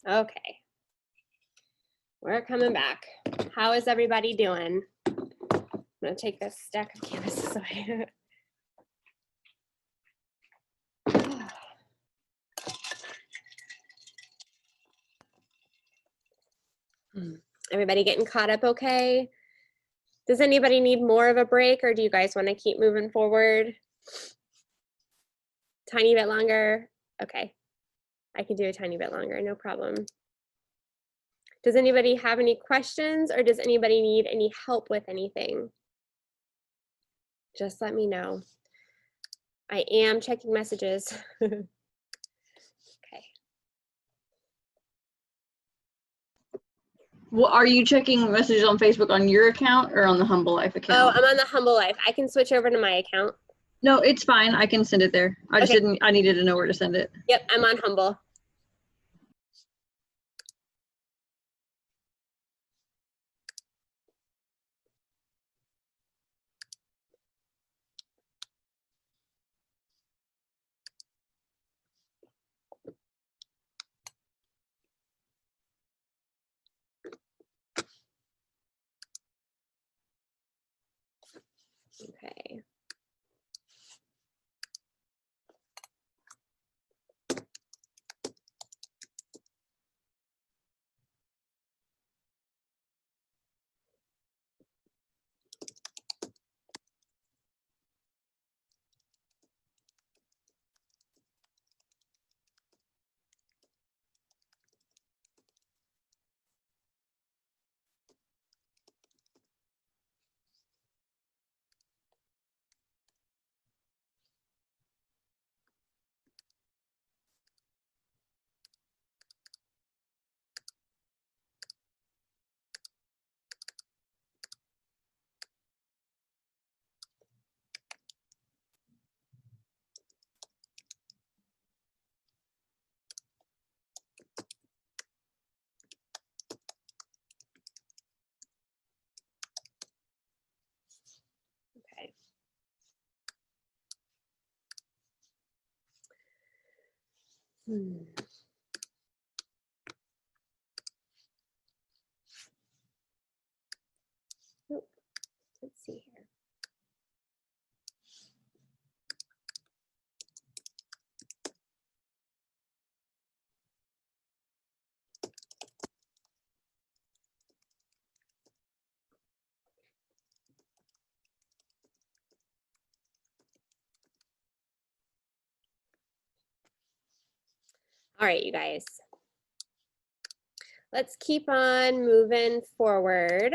Okay. We're coming back. How is everybody doing? I'm gonna take this stack of canvases away. Everybody getting caught up okay? Does anybody need more of a break, or do you guys want to keep moving forward? Tiny bit longer? Okay. I can do a tiny bit longer, no problem. Does anybody have any questions, or does anybody need any help with anything? Just let me know. I am checking messages. Okay. Well, are you checking messages on Facebook on your account or on the Humble Life Oh, account? I'm on the Humble Life. I can switch over to my account. No, it's fine. I can send it there. I just Okay. didn't, I needed to know where to send it. Yep, I'm on Humble. Okay. Okay. Oh, let's see here. All right, you guys. Let's keep on moving forward.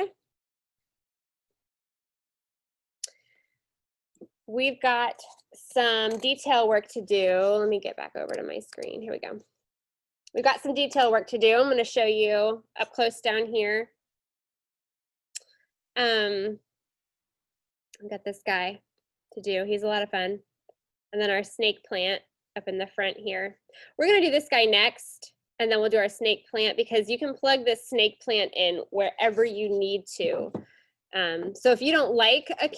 We've got some detail work to do. Let me get back over to my screen. Here we go. We've got some detail work to do. I'm going to show you up close down here. I've got this guy to do. He's a lot of fun. And then our snake plant up in the front here. We're going to do this guy next, and then we'll do our snake plant, because you can plug this snake plant in wherever you need to. So if you don't like a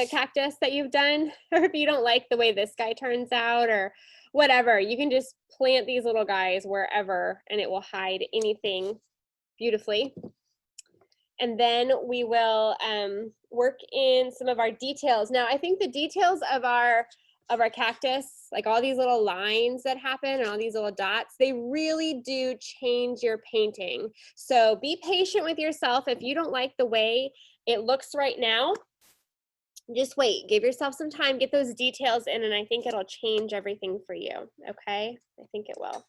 cactus that you've done, or if you don't like the way this guy turns out or whatever, you can just plant these little guys wherever and it will hide anything beautifully. And then we will work in some of our details. Now, I think the details of our cactus, like all these little lines that happen and all these little dots, they really do change your painting. So be patient with yourself. If you don't like the way it looks right now, just wait, give yourself some time, get those details in, and I think it'll change everything for you, okay? I think it will.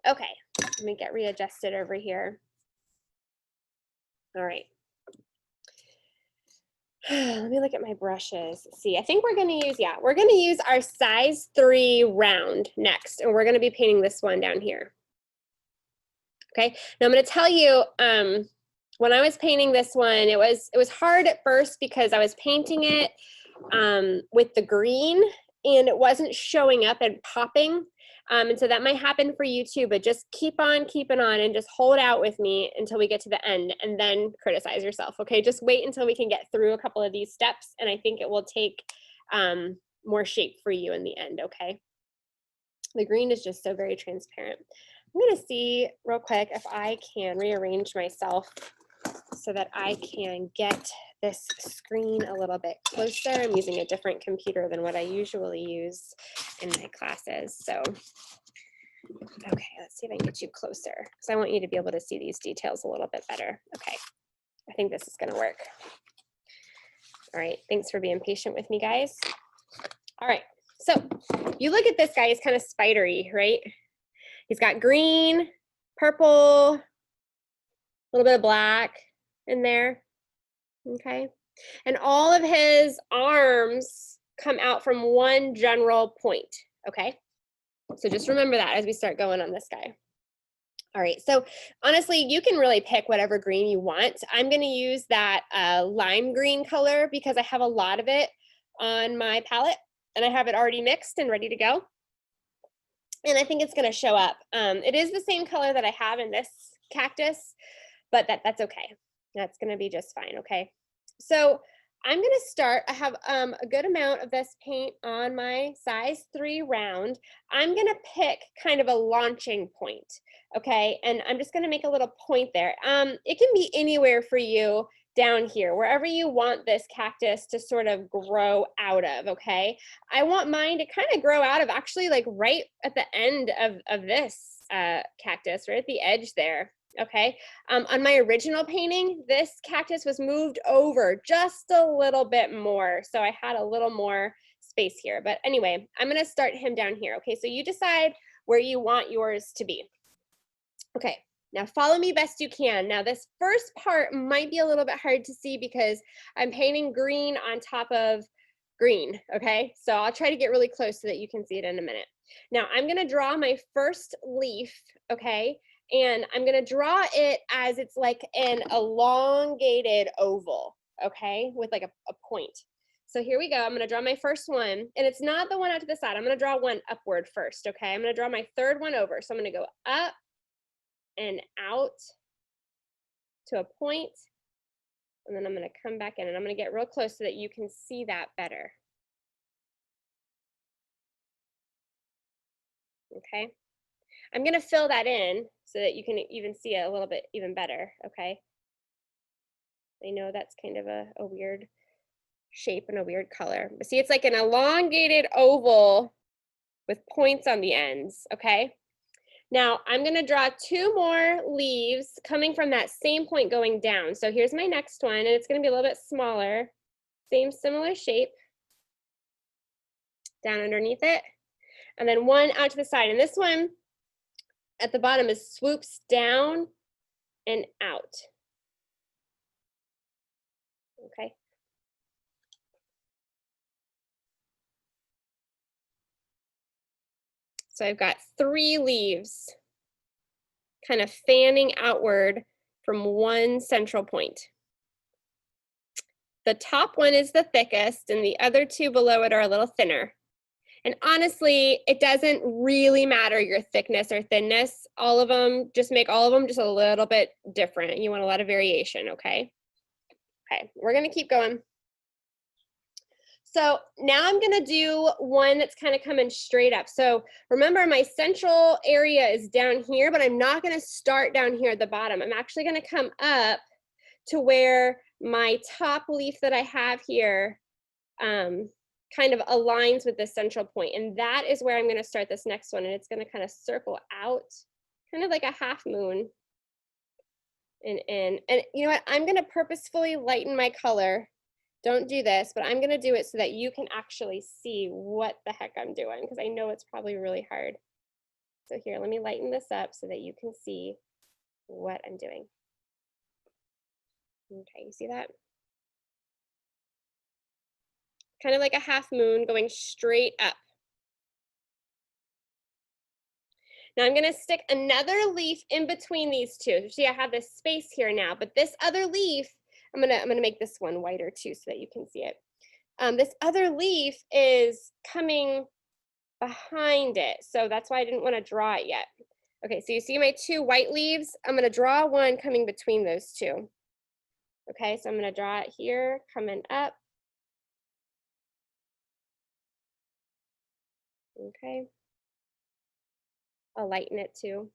Okay, let me get readjusted over here. All right. Let me look at my brushes. See, I think we're going to use, we're going to use our size 3 round next, and we're going to be painting this one down here. Okay, now I'm going to tell you, when I was painting this one, it was hard at first because I was painting it with the green and it wasn't showing up and popping. And so that might happen for you too, but just keep on keeping on and just hold out with me until we get to the end, and then criticize yourself, okay? Just wait until we can get through a couple of these steps, and I think it will take more shape for you in the end, okay? The green is just so very transparent. I'm gonna see real quick if I can rearrange myself so that I can get this screen a little bit closer. I'm using a different computer than what I usually use in my classes. So, okay, let's see if I can get you closer because I want you to be able to see these details a little bit better. Okay, I think this is gonna work. All right, thanks for being patient with me, guys. All right, so you look at this guy, he's kind of spidery, right? He's got green, purple, a little bit of black in there, okay? And all of his arms come out from one general point, okay? So just remember that as we start going on this guy. All right, so honestly, you can really pick whatever green you want. I'm gonna use that lime green color because I have a lot of it on my palette and I have it already mixed and ready to go. And I think it's gonna show up. It is the same color that I have in this cactus, but that's okay. That's gonna be just fine, okay? So I'm gonna start, I have a good amount of this paint on my size 3 round. I'm gonna pick kind of a launching point, okay? And I'm just gonna make a little point there. It can be anywhere for you down here, wherever you want this cactus to sort of grow out of, okay? I want mine to kind of grow out of actually like right at the end of this cactus, right at the edge there, okay? On my original painting, this cactus was moved over just a little bit more, so I had a little more space here. But anyway, I'm gonna start him down here, okay? So you decide where you want yours to be. Okay, now follow me best you can. Now this first part might be a little bit hard to see because I'm painting green on top of green, okay? So I'll try to get really close so that you can see it in a minute. Now I'm gonna draw my first leaf, okay? And I'm gonna draw it as it's like an elongated oval, okay? With like a point. So here we go, I'm gonna draw my first one, and it's not the one out to the side. I'm gonna draw one upward first, okay? I'm gonna draw my third one over. So I'm gonna go up and out to a point, and then I'm gonna come back in, and I'm gonna get real close so that you can see that better. Okay, I'm gonna fill that in so that you can even see it a little bit even better, okay? I know that's kind of a weird shape and a weird color, but see, it's like an elongated oval with points on the ends, okay? Now I'm gonna draw 2 more leaves coming from that same point going down. So here's my next one, and it's gonna be a little bit smaller, same similar shape, down underneath it. And then one out to the side. And this one at the bottom is swoops down and out. Okay. So I've got 3 leaves kind of fanning outward from one central point. The top one is the thickest and the other 2 below it are a little thinner. And honestly, it doesn't really matter your thickness or thinness. All of them, just make all of them just a little bit different. You want a lot of variation, okay? Okay, we're gonna keep going. So now I'm gonna do one that's kind of coming straight up. So remember, my central area is down here, but I'm not gonna start down here at the bottom. I'm actually gonna come up to where my top leaf that I have here kind of aligns with the central point. And that is where I'm gonna start this next one. And it's gonna kind of circle out, kind of like a half moon and in. And you know what, I'm gonna purposefully lighten my color. Don't do this, but I'm gonna do it so that you can actually see what the heck I'm doing, because I know it's probably really hard. So here, let me lighten this up so that you can see what I'm doing. Okay, you see that? Kind of like a half moon going straight up. Now I'm gonna stick another leaf in between these 2. See, I have this space here now, but this other leaf, I'm gonna make this one whiter too so that you can see it. This other leaf is coming behind it, so that's why I didn't want to draw it yet. Okay, so you see my 2 white leaves? I'm gonna draw one coming between those 2. Okay, so I'm gonna draw it here, coming up. Okay. I'll lighten it too.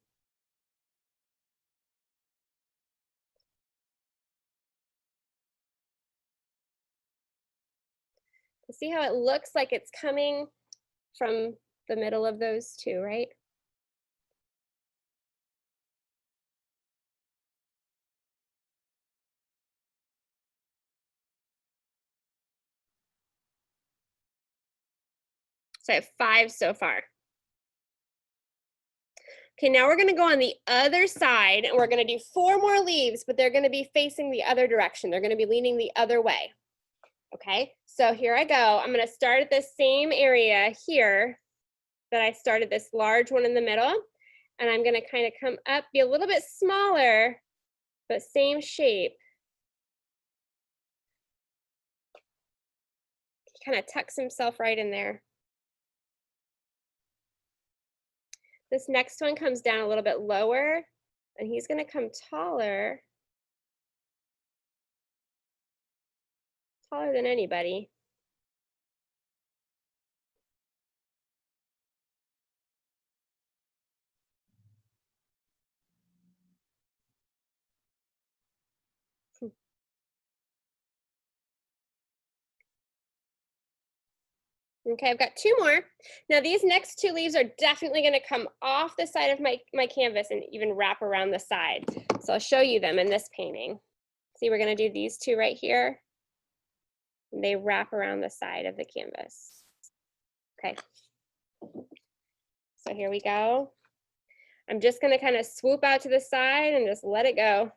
See how it looks like it's coming from the middle of those two, right? So I have 5 so far. Okay, now we're gonna go on the other side and we're gonna do 4 more leaves, but they're gonna be facing the other direction. They're gonna be leaning the other way. Okay, so here I go. I'm gonna start at the same area here that I started, this large one in the middle. And I'm gonna kind of come up, be a little bit smaller, but same shape. He kind of tucks himself right in there. This next one comes down a little bit lower, and he's gonna come taller than anybody. Okay, I've got 2 more. Now these next 2 leaves are definitely gonna come off the side of my canvas and even wrap around the side. So I'll show you them in this painting. See, we're gonna do these 2 right here. And they wrap around the side of the canvas. Okay. So here we go. I'm just gonna kind of swoop out to the side and just let it go.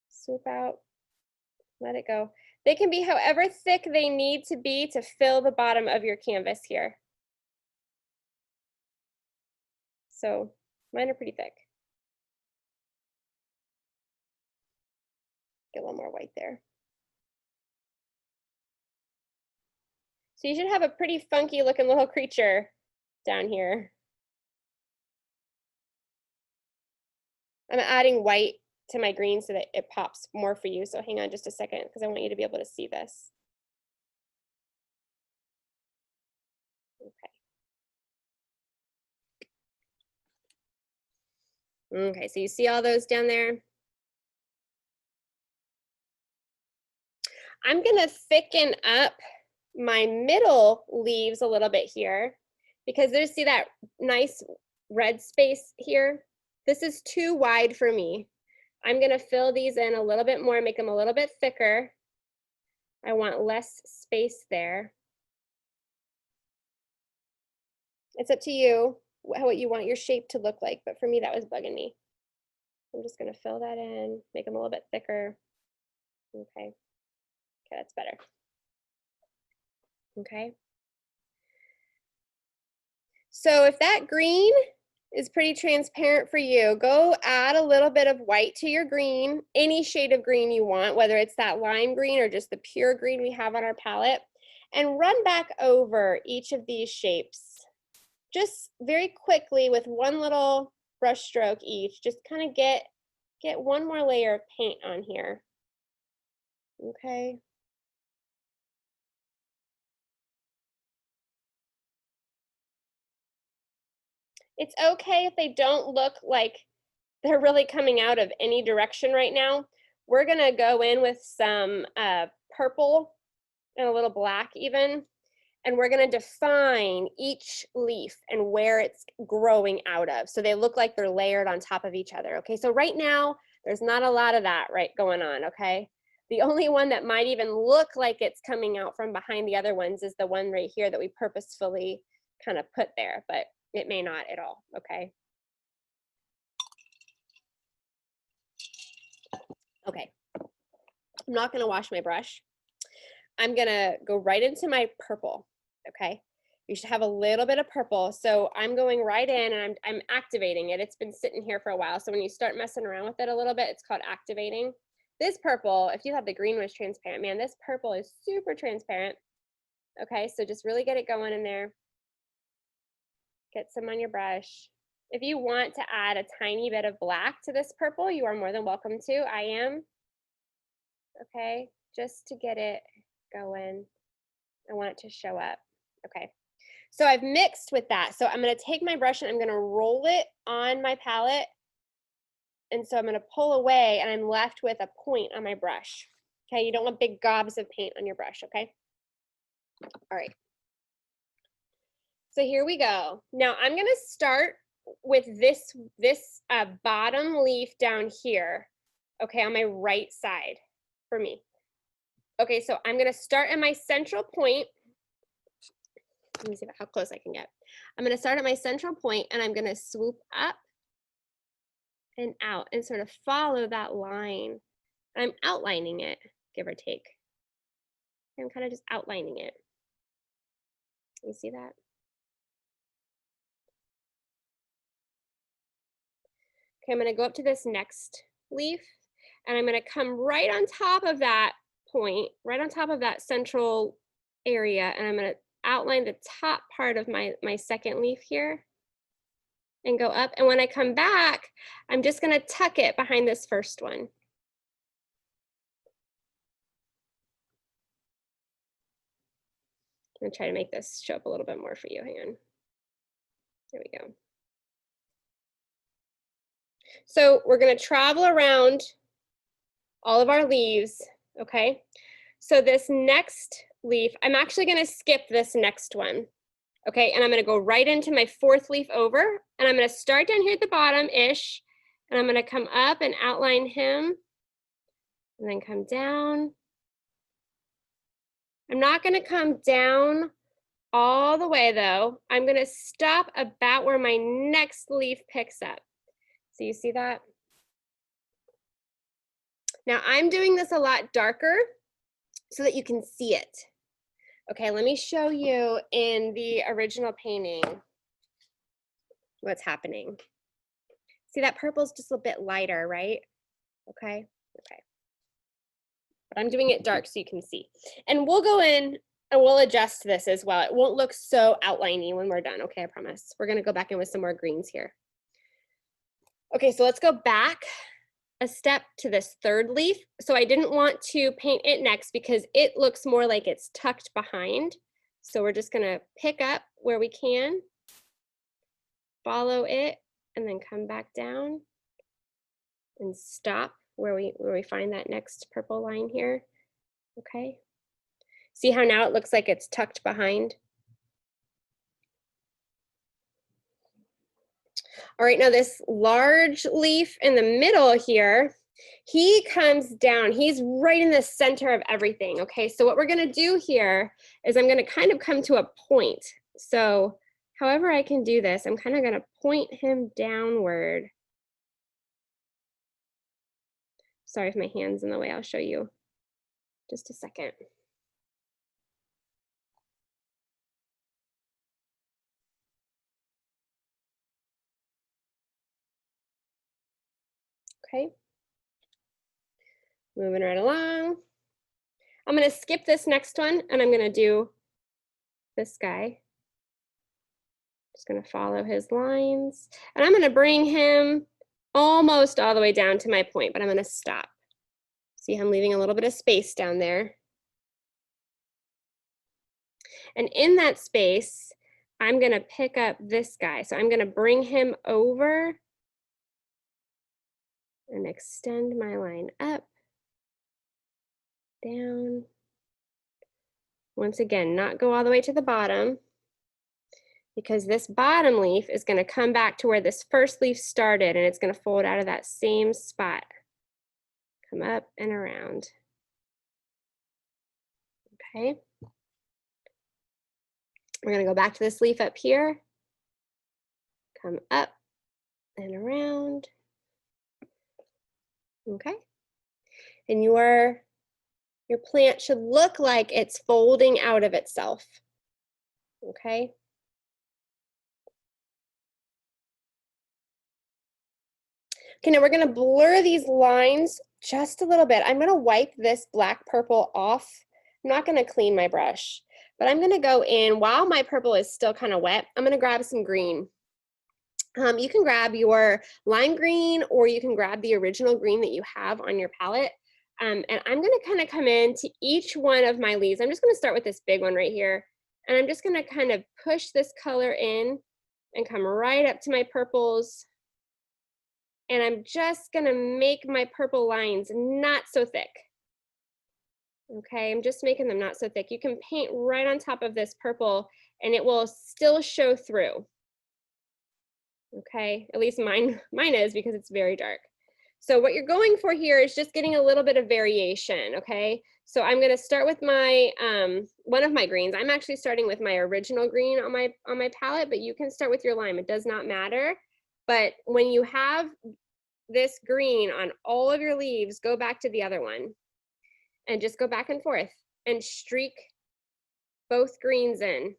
Swoop out, let it go. They can be however thick they need to be to fill the bottom of your canvas here. So mine are pretty thick. Get a little more white there. So you should have a pretty funky looking little creature down here. I'm adding white to my green so that it pops more for you. So hang on just a second because I want you to be able to see this. Okay. Okay, so you see all those down there? I'm gonna thicken up my middle leaves a little bit here because there's, see that nice red space here? This is too wide for me. I'm gonna fill these in a little bit more, make them a little bit thicker. I want less space there. It's up to you what you want your shape to look like, but for me that was bugging me. I'm just gonna fill that in, make them a little bit thicker. Okay, okay, that's better. Okay. So if that green is pretty transparent for you, go add a little bit of white to your green, any shade of green you want, whether it's that lime green or just the pure green we have on our palette, and run back over each of these shapes. Just very quickly with one little brush stroke each, just kind of get one more layer of paint on here. Okay. It's okay if they don't look like they're really coming out of any direction right now. We're gonna go in with some purple and a little black even, and we're gonna define each leaf and where it's growing out of. So they look like they're layered on top of each other, okay? So right now, there's not a lot of that going on, okay? The only one that might even look like it's coming out from behind the other ones is the one right here that we purposefully kind of put there, but it may not at all, okay? Okay, I'm not gonna wash my brush. I'm gonna go right into my purple, okay? You should have a little bit of purple. So I'm going right in and I'm activating it. It's been sitting here for a while. So when you start messing around with it a little bit, it's called activating. This purple, if you thought the green was transparent, man, this purple is super transparent. Okay, so just really get it going in there. Get some on your brush. If you want to add a tiny bit of black to this purple, you are more than welcome to. I am. Okay, just to get it going. I want it to show up. Okay, so I've mixed with that. So I'm gonna take my brush and I'm gonna roll it on my palette. And so I'm gonna pull away and I'm left with a point on my brush. Okay, you don't want big gobs of paint on your brush, okay? All right. So here we go. Now I'm gonna start with this bottom leaf down here, okay, on my right side for me. Okay, so I'm gonna start at my central point. Let me see how close I can get. I'm gonna start at my central point and I'm gonna swoop up and out and sort of follow that line. I'm outlining it, give or take. I'm kind of just outlining it. You see that? Okay, I'm gonna go up to this next leaf and I'm gonna come right on top of that point, right on top of that central area, and I'm gonna outline the top part of my second leaf here and go up. And when I come back, I'm just gonna tuck it behind this first one. I'm gonna try to make this show up a little bit more for you. Hang on. There we go. So we're gonna travel around all of our leaves, okay? So this next leaf, I'm actually gonna skip this next one, okay? And I'm gonna go right into my fourth leaf over, and I'm gonna start down here at the bottom-ish, and I'm gonna come up and outline him, and then come down. I'm not gonna come down all the way though. I'm gonna stop about where my next leaf picks up. So you see that? Now I'm doing this a lot darker so that you can see it. Okay, let me show you in the original painting what's happening. See, that purple's just a bit lighter, right? Okay, okay. But I'm doing it dark so you can see. And we'll go in and we'll adjust this as well. It won't look so outliney when we're done, okay, I promise. We're gonna go back in with some more greens here. Okay, so let's go back a step to this third leaf. So I didn't want to paint it next because it looks more like it's tucked behind. So we're just gonna pick up where we can, follow it, and then come back down and stop where we find that next purple line here, okay? See how now it looks like it's tucked behind? All right, now this large leaf in the middle here, he comes down, he's right in the center of everything, okay? So what we're gonna do here is I'm gonna kind of come to a point. So however I can do this, I'm kind of gonna point him downward. Sorry if my hand's in the way, I'll show you just a second. Okay, moving right along. I'm gonna skip this next one and I'm gonna do this guy. Just gonna follow his lines and I'm gonna bring him almost all the way down to my point, but I'm gonna stop. See how I'm leaving a little bit of space down there. And in that space, I'm gonna pick up this guy. So I'm gonna bring him over and extend my line up, down. Once again, not go all the way to the bottom because this bottom leaf is gonna come back to where this first leaf started and it's gonna fold out of that same spot. Come up and around. Okay. We're gonna go back to this leaf up here. Come up and around. Okay. And your plant should look like it's folding out of itself. Okay. Okay, now we're gonna blur these lines just a little bit. I'm gonna wipe this black purple off. I'm not gonna clean my brush, but I'm gonna go in while my purple is still kind of wet. I'm gonna grab some green. You can grab your lime green or you can grab the original green that you have on your palette. And I'm gonna kind of come in to each one of my leaves. I'm just gonna start with this big one right here. And I'm just gonna kind of push this color in and come right up to my purples. And I'm just gonna make my purple lines not so thick. Okay, I'm just making them not so thick. You can paint right on top of this purple and it will still show through. Okay, at least mine is because it's very dark. So what you're going for here is just getting a little bit of variation, okay? So I'm gonna start with my, one of my greens. I'm actually starting with my original green on my palette, but you can start with your lime, it does not matter. But when you have this green on all of your leaves, go back to the other one and just go back and forth and streak both greens in.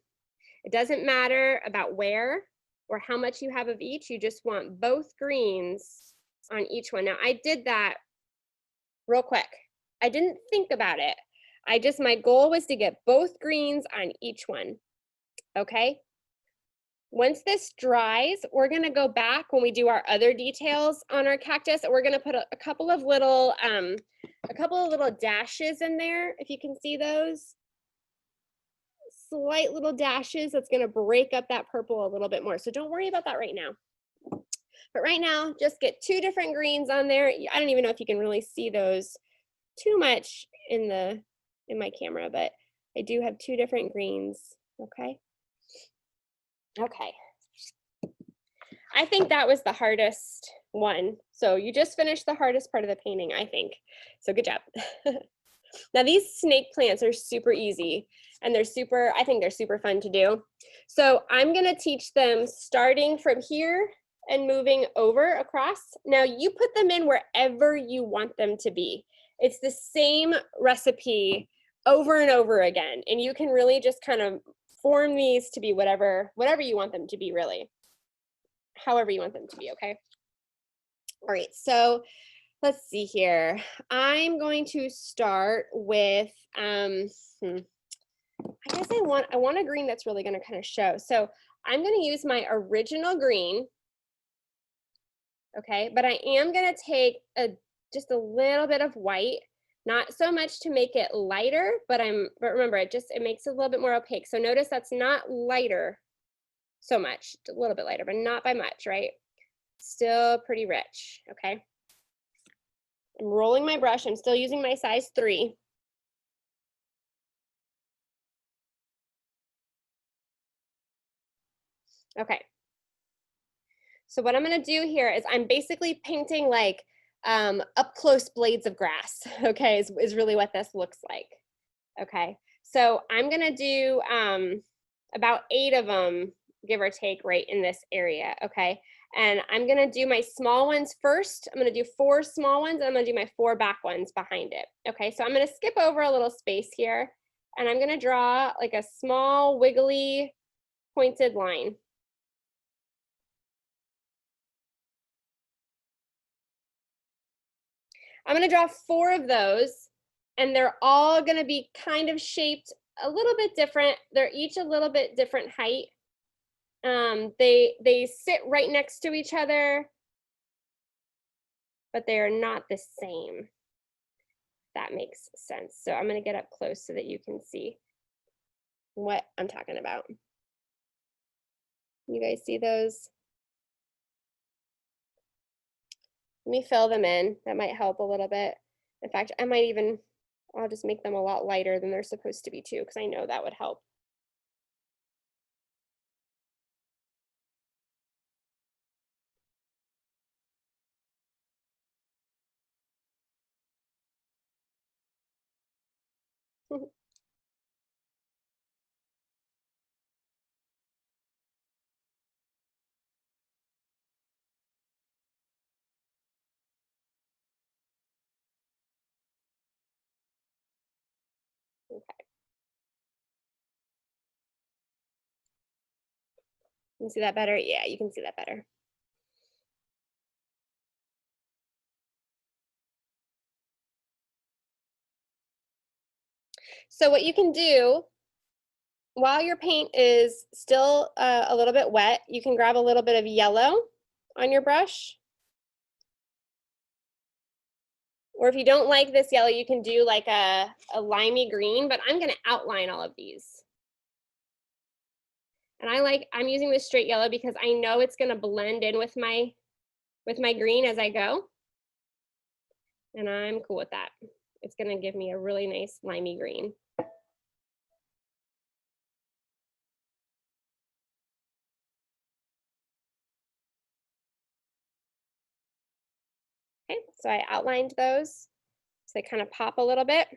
It doesn't matter about where or how much you have of each, you just want both greens on each one. Now I did that real quick. I didn't think about it. My goal was to get both greens on each one, okay? Once this dries, we're gonna go back when we do our other details on our cactus, and we're gonna put a couple of little dashes in there, if you can see those. Slight little dashes that's gonna break up that purple a little bit more. So don't worry about that right now. But right now, just get 2 different greens on there. I don't even know if you can really see those too much in my camera, but I do have 2 different greens, okay? Okay. I think that was the hardest one. So you just finished the hardest part of the painting, I think. So good job. Now these snake plants are super easy and I think they're super fun to do. So I'm gonna teach them starting from here and moving over across. Now you put them in wherever you want them to be. It's the same recipe over and over again. And you can really just kind of form these to be whatever you want them to be, really. However you want them to be, okay? All right, so let's see here. I'm going to start with, I guess I want a green that's really gonna kind of show. So I'm gonna use my original green, okay? But I am gonna take just a little bit of white, not so much to make it lighter, but remember, it makes it a little bit more opaque. So notice that's not lighter so much, a little bit lighter, but not by much, right? Still pretty rich, okay? I'm rolling my brush, I'm still using my size 3. Okay. So what I'm gonna do here is I'm basically painting like up close blades of grass, okay, is really what this looks like, okay? So I'm gonna do about 8 of them, give or take, right in this area, okay? And I'm gonna do my small ones first. I'm gonna do 4 small ones, and I'm gonna do my 4 back ones behind it, okay? So I'm gonna skip over a little space here, and I'm gonna draw like a small, wiggly, pointed line. I'm gonna draw 4 of those, and they're all gonna be kind of shaped a little bit different. They're each a little bit different height. They sit right next to each other, but they are not the same. If that makes sense. So I'm gonna get up close so that you can see what I'm talking about. You guys see those? Let me fill them in. That might help a little bit. In fact, I'll just make them a lot lighter than they're supposed to be too, because I know that would help. Okay. You can see that better? Yeah, you can see that better. So what you can do while your paint is still a little bit wet, you can grab a little bit of yellow on your brush. Or if you don't like this yellow, you can do like a limey green, but I'm gonna outline all of these. And I'm using this straight yellow because I know it's gonna blend in with my green as I go. And I'm cool with that. it's gonna give me a really nice limey green. Okay, so I outlined those. So they kind of pop a little bit.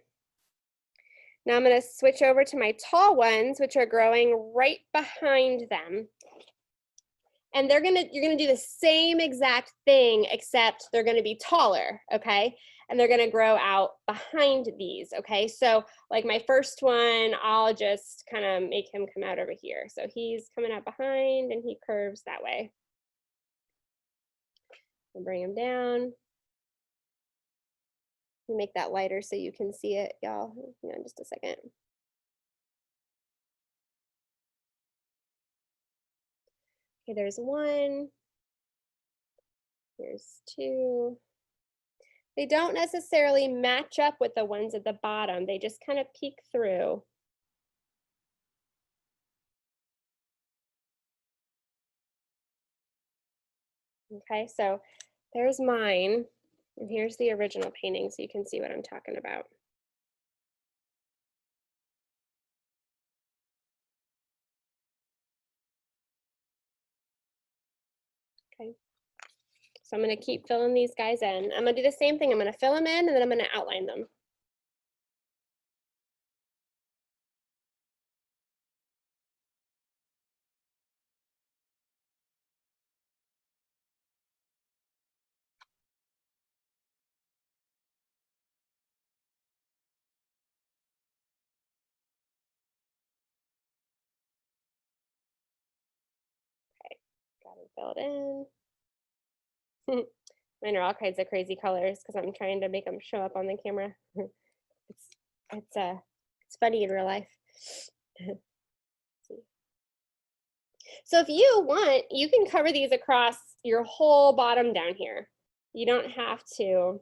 Now I'm gonna switch over to my tall ones, which are growing right behind them. And you're gonna do the same exact thing, except they're gonna be taller, okay? And they're gonna grow out behind these, okay? So like my first one, I'll just kind of make him come out over here. So he's coming out behind and he curves that way. I'll bring him down. Make that lighter so you can see it, y'all. Hang on just a second. Okay, there's one. Here's two. They don't necessarily match up with the ones at the bottom. They just kind of peek through. Okay, so there's mine. And here's the original painting so you can see what I'm talking about. Okay. So I'm gonna keep filling these guys in. I'm gonna do the same thing. I'm gonna fill them in and then I'm gonna outline them. Okay, got it filled in. Mine are all kinds of crazy colors because I'm trying to make them show up on the camera. It's funny in real life. So if you want, you can cover these across your whole bottom down here. You don't have to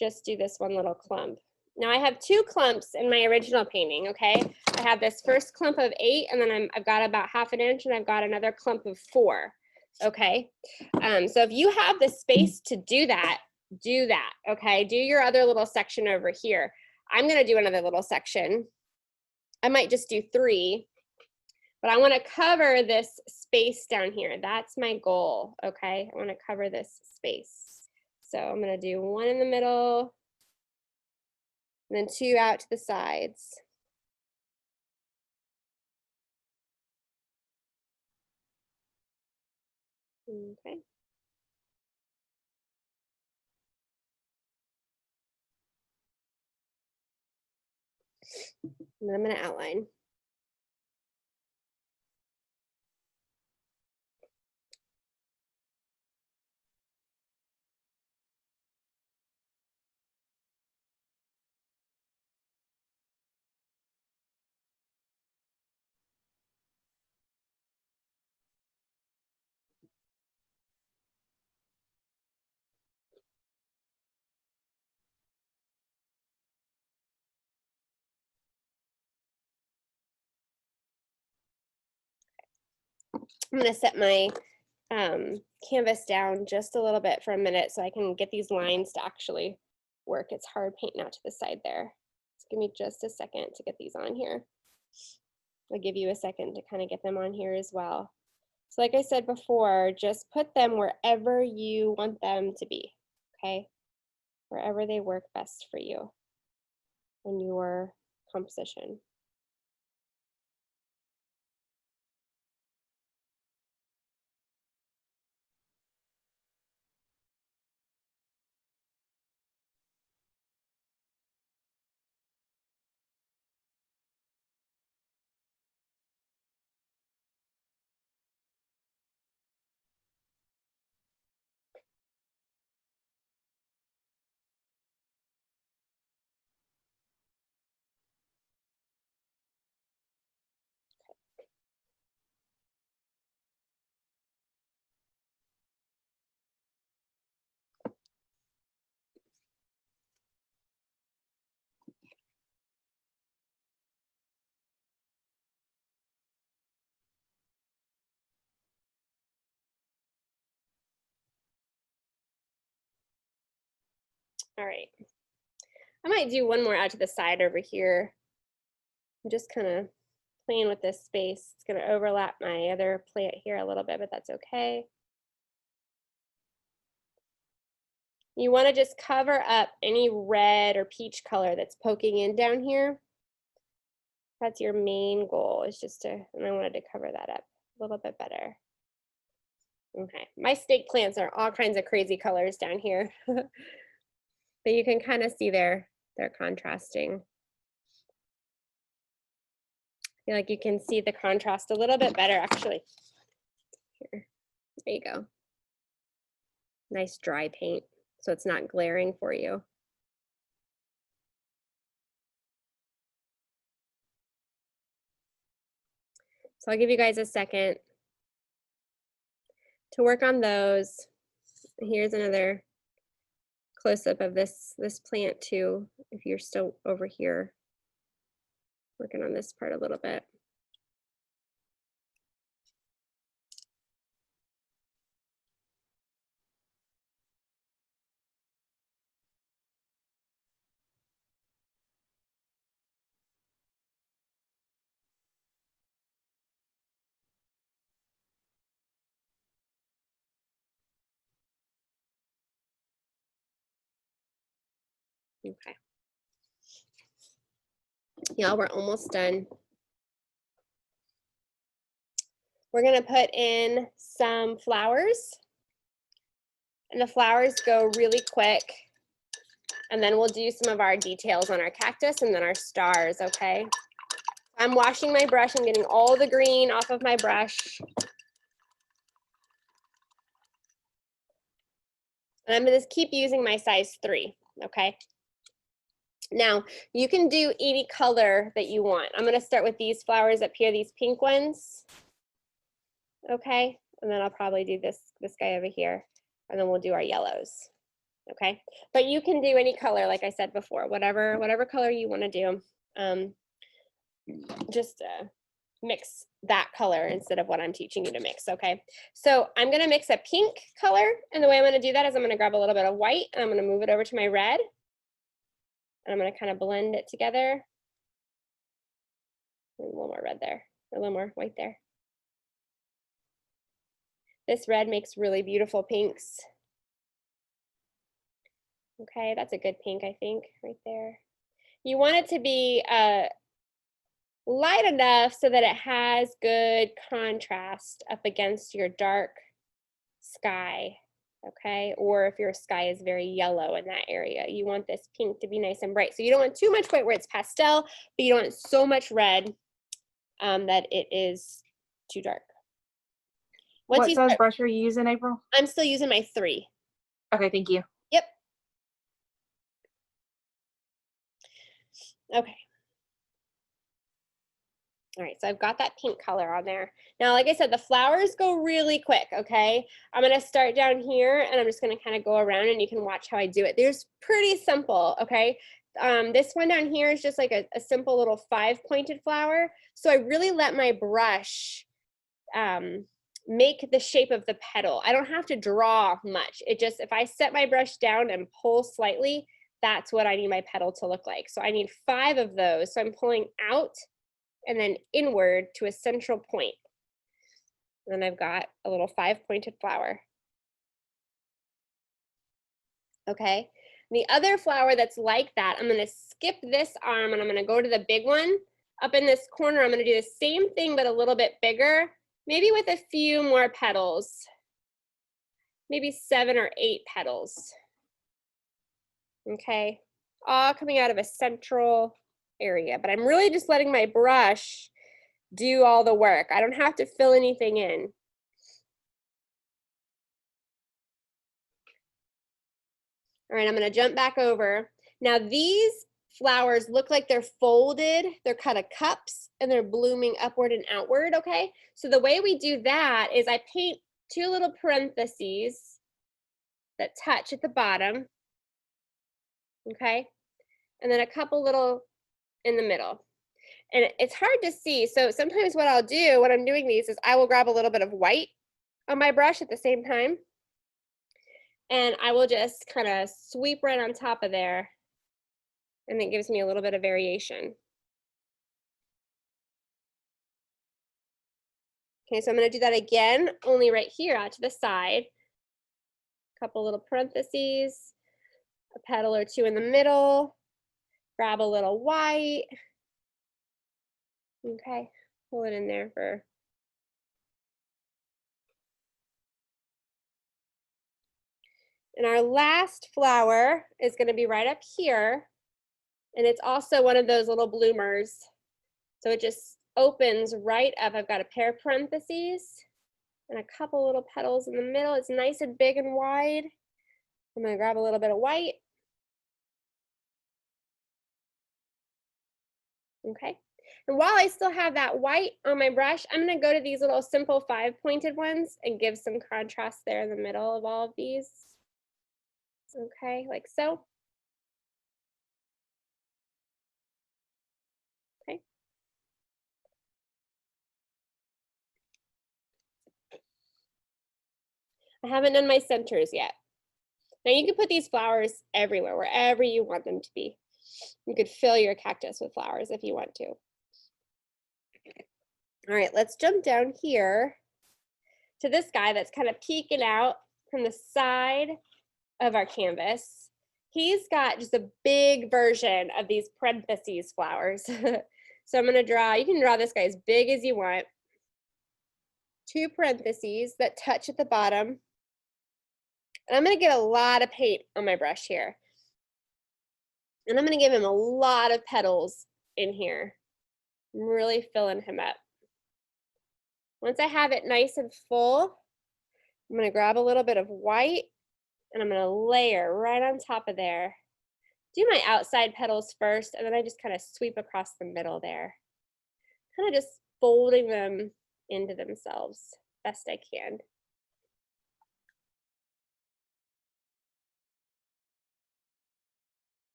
just do this one little clump. Now I have two clumps in my original painting, okay? I have this first clump of 8 and then I've got about ½ inch and I've got another clump of 4, okay? So if you have the space to do that, okay? Do your other little section over here. I'm gonna do another little section. I might just do 3, but I wanna cover this space down here. That's my goal, okay? I wanna cover this space. So I'm gonna do 1 in the middle, and then 2 out to the sides. Okay. And then I'm gonna outline. I'm gonna set my canvas down just a little bit for a minute so I can get these lines to actually work. It's hard painting out to the side there. So give me just a second to get these on here. I'll give you a second to kind of get them on here as well. So like I said before, just put them wherever you want them to be, okay? Wherever they work best for you in your composition. All right. I might do one more out to the side over here. I'm just kind of playing with this space. It's going to overlap my other plant here a little bit, but that's okay. You want to just cover up any red or peach color that's poking in down here. That's your main goal, is just to, and I wanted to cover that up a little bit better. Okay, my snake plants are all kinds of crazy colors down here. But you can kind of see they're contrasting. I feel like you can see the contrast a little bit better actually. Here, there you go. Nice dry paint, so it's not glaring for you. So I'll give you guys a second to work on those. Here's another close-up of this plant too, if you're still over here working on this part a little bit. Okay. Yeah, we're almost done. We're gonna put in some flowers, and the flowers go really quick. And then we'll do some of our details on our cactus and then our stars, okay? I'm washing my brush. I'm getting all the green off of my brush. And I'm gonna just keep using my size 3, okay? Now, you can do any color that you want. I'm gonna start with these flowers up here, these pink ones. Okay, and then I'll probably do this guy over here, and then we'll do our yellows. Okay, but you can do any color, like I said before, whatever color you want to do. Just mix that color instead of what I'm teaching you to mix. Okay, so I'm gonna mix a pink color, and the way I'm gonna do that is I'm gonna grab a little bit of white, and I'm gonna move it over to my red, and I'm gonna kind of blend it together. And a little more red there, a little more white there. This red makes really beautiful pinks. Okay, that's a good pink, I think, right there. You want it to be light enough so that it has good contrast up against your dark sky, okay? Or if your sky is very yellow in that area, you want this pink to be nice and bright. So you don't want too much white where it's pastel, but you don't want so much red that it is too dark. What size brush are you using, April? I'm still using my 3. Okay, thank you. Yep. Okay. All right, so I've got that pink color on there. Now, like I said, the flowers go really quick, okay? I'm gonna start down here and I'm just gonna kind of go around and you can watch how I do it. There's pretty simple, okay? This one down here is just like a simple little 5-pointed flower. So I really let my brush make the shape of the petal. I don't have to draw much. It just, if I set my brush down and pull slightly, that's what I need my petal to look like. So I need 5 of those. So I'm pulling out and then inward to a central point. And then I've got a little 5-pointed flower. Okay, the other flower that's like that, I'm gonna skip this arm and I'm gonna go to the big one. Up in this corner, I'm gonna do the same thing, but a little bit bigger, maybe with a few more petals, maybe 7 or 8 petals. Okay, all coming out of a central area, but I'm really just letting my brush do all the work. I don't have to fill anything in. All right, I'm gonna jump back over. Now these flowers look like they're folded, they're kind of cups, and they're blooming upward and outward, okay? So the way we do that is I paint 2 little parentheses that touch at the bottom, okay? And then a couple little in the middle. And it's hard to see, so sometimes what I'll do when I'm doing these is I will grab a little bit of white on my brush at the same time, and I will just kind of sweep right on top of there and it gives me a little bit of variation. Okay, so I'm going to do that again, only right here out to the side. A couple little parentheses, a petal or two in the middle, grab a little white. Okay, pull it in there for. And our last flower is going to be right up here. And it's also one of those little bloomers. So it just opens right up. I've got a pair of parentheses and a couple little petals in the middle. It's nice and big and wide. I'm going to grab a little bit of white. Okay. And while I still have that white on my brush, I'm going to go to these little simple 5-pointed ones and give some contrast there in the middle of all of these. Okay, like so. Okay. I haven't done my centers yet. Now you can put these flowers everywhere, wherever you want them to be. You could fill your cactus with flowers if you want to. All right, let's jump down here to this guy that's kind of peeking out from the side of our canvas. He's got just a big version of these parentheses flowers. So I'm gonna draw, you can draw this guy as big as you want. 2 parentheses that touch at the bottom. And I'm gonna get a lot of paint on my brush here. And I'm gonna give him a lot of petals in here. I'm really filling him up. Once I have it nice and full, I'm gonna grab a little bit of white and I'm gonna layer right on top of there. Do my outside petals first, and then I just kind of sweep across the middle there. Kind of just folding them into themselves best I can.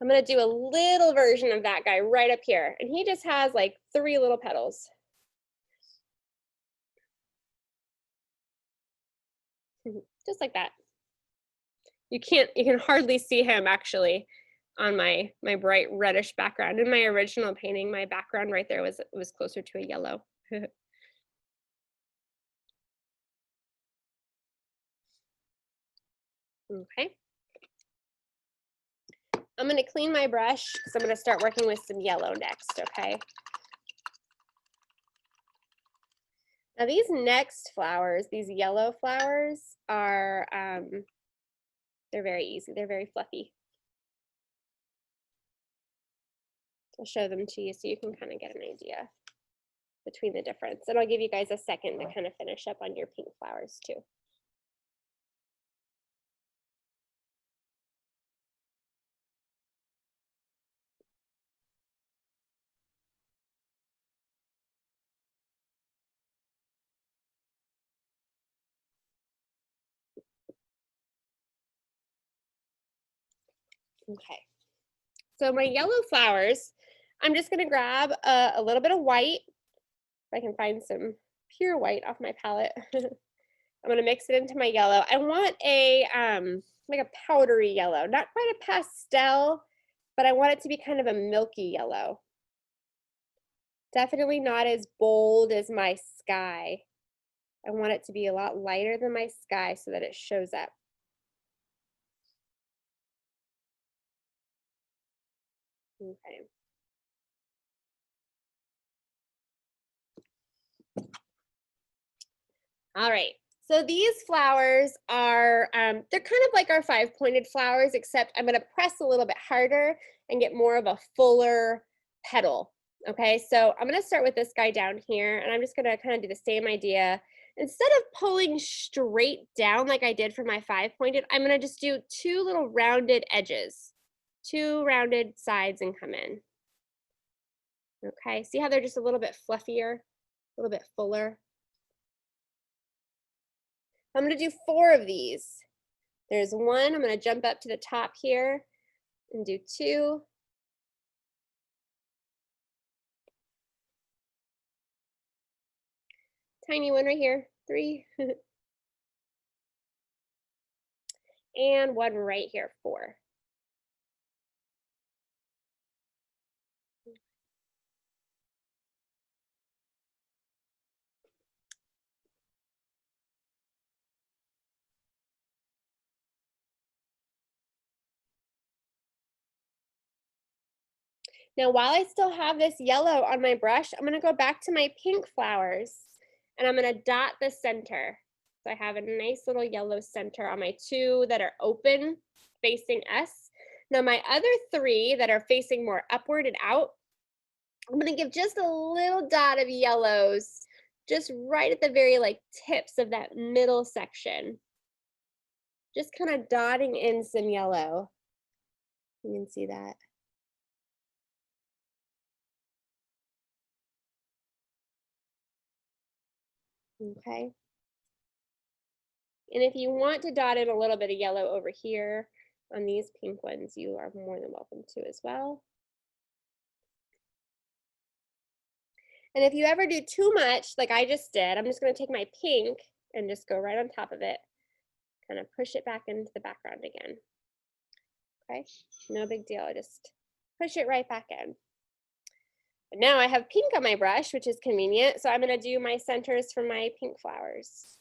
I'm gonna do a little version of that guy right up here, and he just has like 3 little petals. Just like that. You can hardly see him actually on my bright reddish background. In my original painting, my background right there was closer to a yellow. Okay. I'm gonna clean my brush because I'm gonna start working with some yellow next, okay? Now these next flowers, these yellow flowers are, they're very easy, they're very fluffy. I'll show them to you so you can kind of get an idea between the difference. And I'll give you guys a second to kind of finish up on your pink flowers too. Okay, so my yellow flowers, I'm just gonna grab a little bit of white, if I can find some pure white off my palette. I'm gonna mix it into my yellow. I want a, like a powdery yellow, not quite a pastel, but I want it to be kind of a milky yellow. Definitely not as bold as my sky. I want it to be a lot lighter than my sky so that it shows up. Okay. All right, so these flowers are, they're kind of like our 5-pointed flowers, except I'm gonna press a little bit harder and get more of a fuller petal. Okay, so I'm gonna start with this guy down here, and I'm just gonna kind of do the same idea. Instead of pulling straight down like I did for my 5-pointed, I'm gonna just do 2 little rounded edges, 2 rounded sides and come in. Okay, see how they're just a little bit fluffier, a little bit fuller? I'm gonna do 4 of these. There's 1, I'm gonna jump up to the top here and do 2. Tiny one right here, 3. and one right here, 4. Now, while I still have this yellow on my brush, I'm gonna go back to my pink flowers and I'm gonna dot the center. So I have a nice little yellow center on my 2 that are open facing us. Now my other 3 that are facing more upward and out, I'm gonna give just a little dot of yellows just right at the very like tips of that middle section. Just kind of dotting in some yellow. You can see that. Okay. And if you want to dot in a little bit of yellow over here on these pink ones, you are more than welcome to as well. And if you ever do too much, like I just did, I'm just going to take my pink and just go right on top of it, kind of push it back into the background again. Okay, no big deal, just push it right back in. But now I have pink on my brush, which is convenient, so I'm going to do my centers for my pink flowers,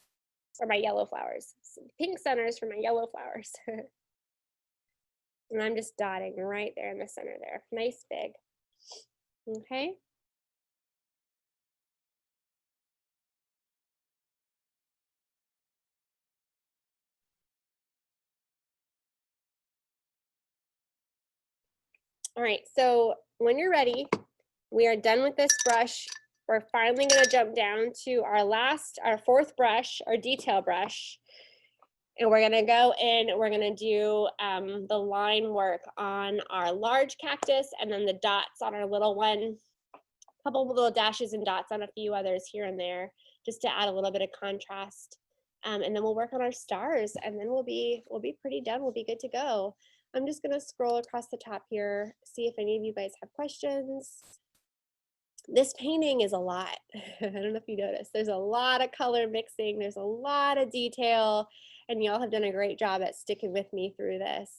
or my yellow flowers. So pink centers for my yellow flowers. And I'm just dotting right there in the center there, nice big. Okay. All right, so when you're ready, we are done with this brush. We're finally gonna jump down to our 4th brush, our detail brush. And we're gonna go in, we're gonna do the line work on our large cactus and then the dots on our little one. A couple of little dashes and dots on a few others here and there, just to add a little bit of contrast. And then we'll work on our stars and then we'll be pretty done, we'll be good to go. I'm just gonna scroll across the top here, see if any of you guys have questions. This painting is a lot. I don't know if you noticed, there's a lot of color mixing, there's a lot of detail, and y'all have done a great job at sticking with me through this.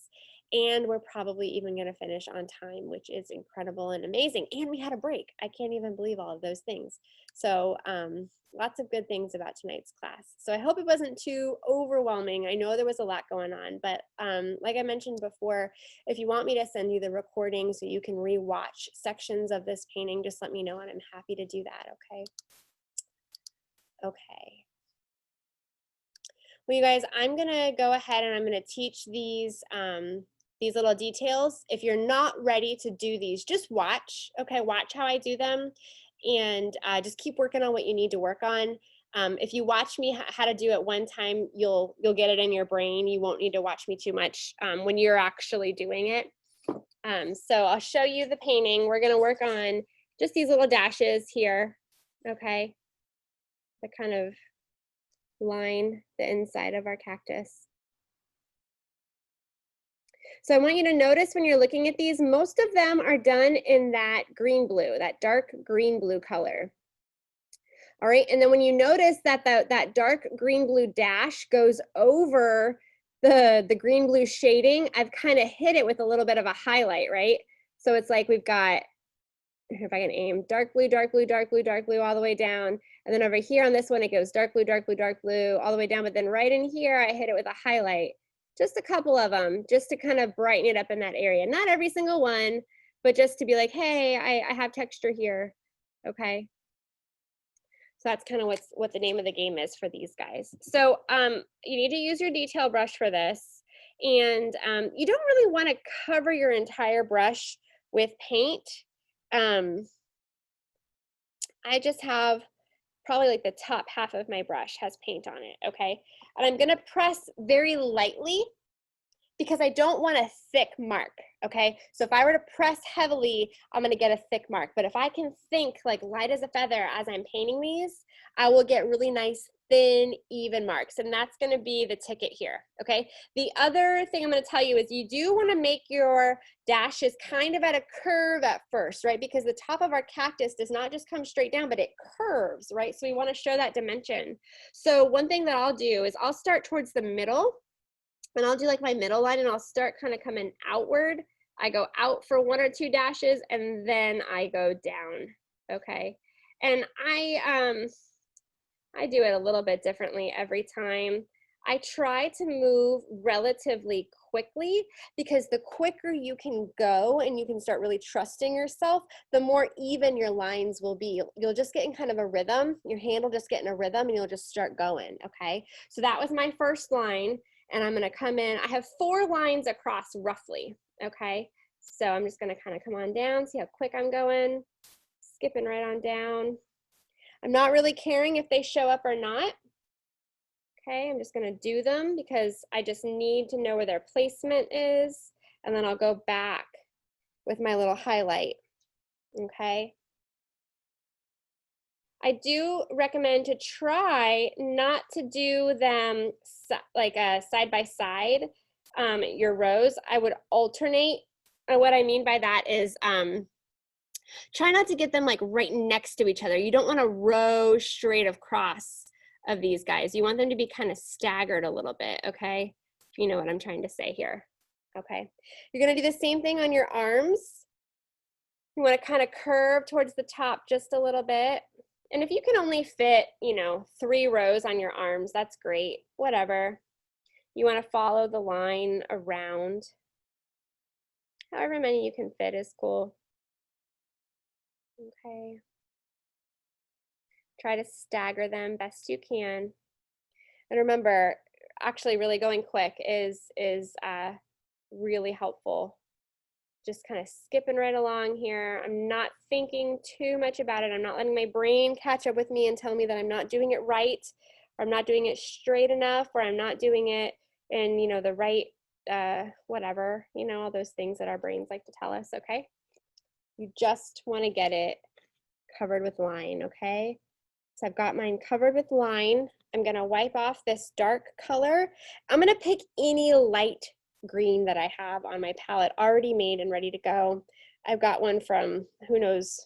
And we're probably even gonna finish on time, which is incredible and amazing. And we had a break. I can't even believe all of those things. So lots of good things about tonight's class. So I hope it wasn't too overwhelming. I know there was a lot going on, but like I mentioned before, if you want me to send you the recording so you can re-watch sections of this painting, just let me know and I'm happy to do that, okay? Okay. Well, you guys, I'm gonna go ahead and I'm gonna teach these little details. If you're not ready to do these, just watch, okay? Watch how I do them and just keep working on what you need to work on. If you watch me how to do it one time, you'll get it in your brain. You won't need to watch me too much when you're actually doing it. So I'll show you the painting. We're gonna work on just these little dashes here, okay? The kind of line the inside of our cactus. So I want you to notice when you're looking at these, most of them are done in that green blue, that dark green blue color. All right, and then when you notice that that dark green blue dash goes over the green blue shading, I've kind of hit it with a little bit of a highlight, right? So it's like we've got, if I can aim, dark blue, dark blue, dark blue, dark blue all the way down. And then over here on this one, it goes dark blue, dark blue, dark blue all the way down. But then right in here, I hit it with a highlight. Just a couple of them, just to kind of brighten it up in that area. Not every single one, but just to be like, hey, I have texture here, okay? So that's kind of what the name of the game is for these guys. So you need to use your detail brush for this. And you don't really want to cover your entire brush with paint. I just have probably like the top half of my brush has paint on it, okay? And I'm gonna press very lightly because I don't want a thick mark, okay? So if I were to press heavily, I'm gonna get a thick mark. But if I can think like light as a feather as I'm painting these, I will get really nice, thin, even marks. And that's gonna be the ticket here, okay? The other thing I'm gonna tell you is you do wanna make your dashes kind of at a curve at first, right? Because the top of our cactus does not just come straight down, but it curves, right? So we wanna show that dimension. So one thing that I'll do is I'll start towards the middle, And I'll do like my middle line and I'll start kind of coming outward. I go out for 1 or 2 dashes and then I go down, okay? And I do it a little bit differently every time. I try to move relatively quickly because the quicker you can go and you can start really trusting yourself, the more even your lines will be. You'll just get in kind of a rhythm. Your hand will just get in a rhythm and you'll just start going, okay? So that was my first line. And I'm gonna come in, I have 4 lines across roughly, okay? So I'm just gonna kind of come on down, see how quick I'm going, skipping right on down. I'm not really caring if they show up or not. Okay, I'm just gonna do them because I just need to know where their placement is, and then I'll go back with my little highlight, okay? I do recommend to try not to do them like side by side, your rows. I would alternate, and what I mean by that is try not to get them like right next to each other. You don't want to row straight across of these guys. You want them to be kind of staggered a little bit, okay? If you know what I'm trying to say here, okay? You're gonna do the same thing on your arms. You wanna kind of curve towards the top just a little bit. And if you can only fit, you know, 3 rows on your arms, that's great, whatever. You wanna follow the line around. However many you can fit is cool. Okay. Try to stagger them best you can. And remember, actually really going quick is really helpful. Just kind of skipping right along here. I'm not thinking too much about it. I'm not letting my brain catch up with me and tell me that I'm not doing it right, or I'm not doing it straight enough, or I'm not doing it in, you know, the right, whatever, you know, all those things that our brains like to tell us, okay? You just want to get it covered with line, okay? So I've got mine covered with line. I'm gonna wipe off this dark color. I'm gonna pick any light green that I have on my palette already made and ready to go. I've got one from who knows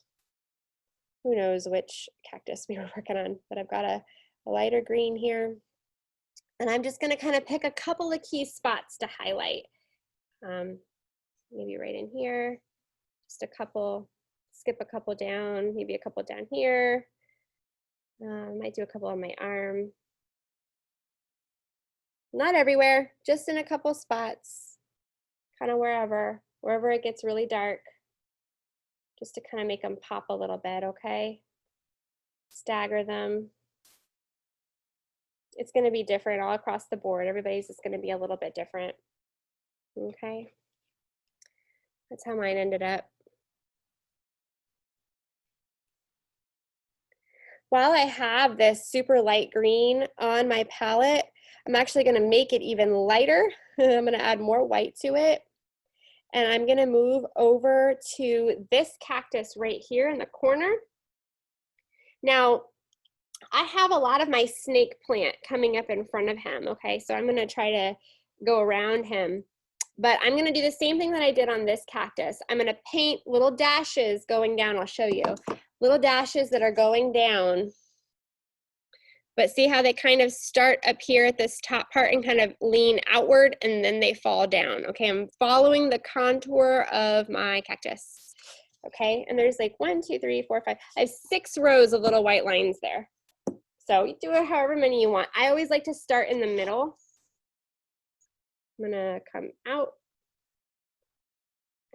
which cactus we were working on, but I've got a lighter green here. And I'm just gonna kind of pick a couple of key spots to highlight. Maybe right in here, just a couple, skip a couple down, maybe a couple down here. Might do a couple on my arm. Not everywhere, just in a couple spots, kind of wherever it gets really dark, just to kind of make them pop a little bit, okay? Stagger them. It's gonna be different all across the board. Everybody's is gonna be a little bit different, okay? That's how mine ended up. While I have this super light green on my palette, I'm actually gonna make it even lighter. I'm gonna add more white to it. And I'm gonna move over to this cactus right here in the corner. Now, I have a lot of my snake plant coming up in front of him, okay? So I'm gonna try to go around him. But I'm gonna do the same thing that I did on this cactus. I'm gonna paint little dashes going down, I'll show you. Little dashes that are going down. But see how they kind of start up here at this top part and kind of lean outward and then they fall down. Okay, I'm following the contour of my cactus. Okay, and there's like 1, 2, 3, 4, 5. I have 6 rows of little white lines there. So you do it however many you want. I always like to start in the middle. I'm gonna come out,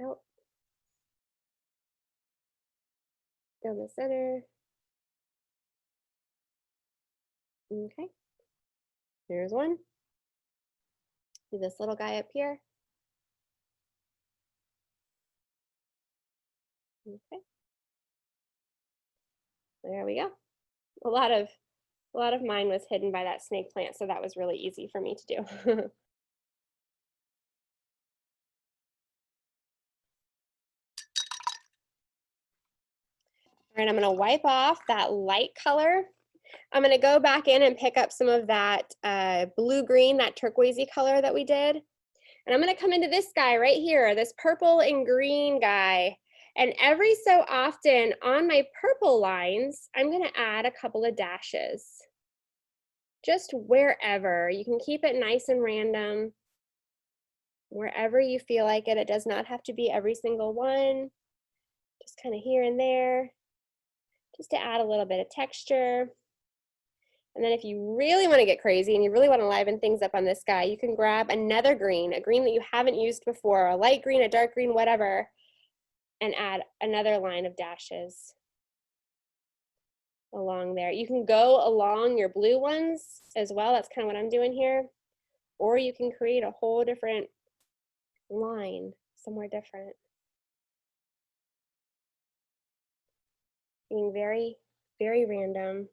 out, down the center. Okay, here's one. Do this little guy up here. Okay, there we go. A lot of mine was hidden by that snake plant, so that was really easy for me to do. All right, I'm gonna wipe off that light color. I'm gonna go back in and pick up some of that blue-green, that turquoisey color that we did. And I'm gonna come into this guy right here, this purple and green guy. And every so often on my purple lines, I'm gonna add a couple of dashes. Just wherever. You can keep it nice and random. wherever you feel like it. It does not have to be every single one. Just kind of here and there, just to add a little bit of texture. And then if you really want to get crazy and you really want to liven things up on this guy, you can grab another green, a green that you haven't used before, a light green, a dark green, whatever, and add another line of dashes along there. You can go along your blue ones as well. That's kind of what I'm doing here. Or you can create a whole different line somewhere different. Being very, very random.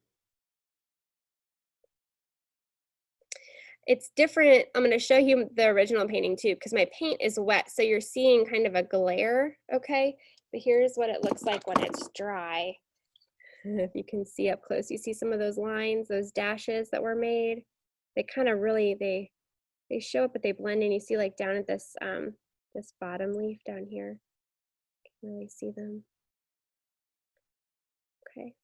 It's different. I'm going to show you the original painting too, because my paint is wet, so you're seeing kind of a glare, okay? But here's what it looks like when it's dry. If you can see up close, you see some of those lines, those dashes that were made. They kind of really, they show up, but they blend in. You see like down at this, this bottom leaf down here. You can really see them. Okay.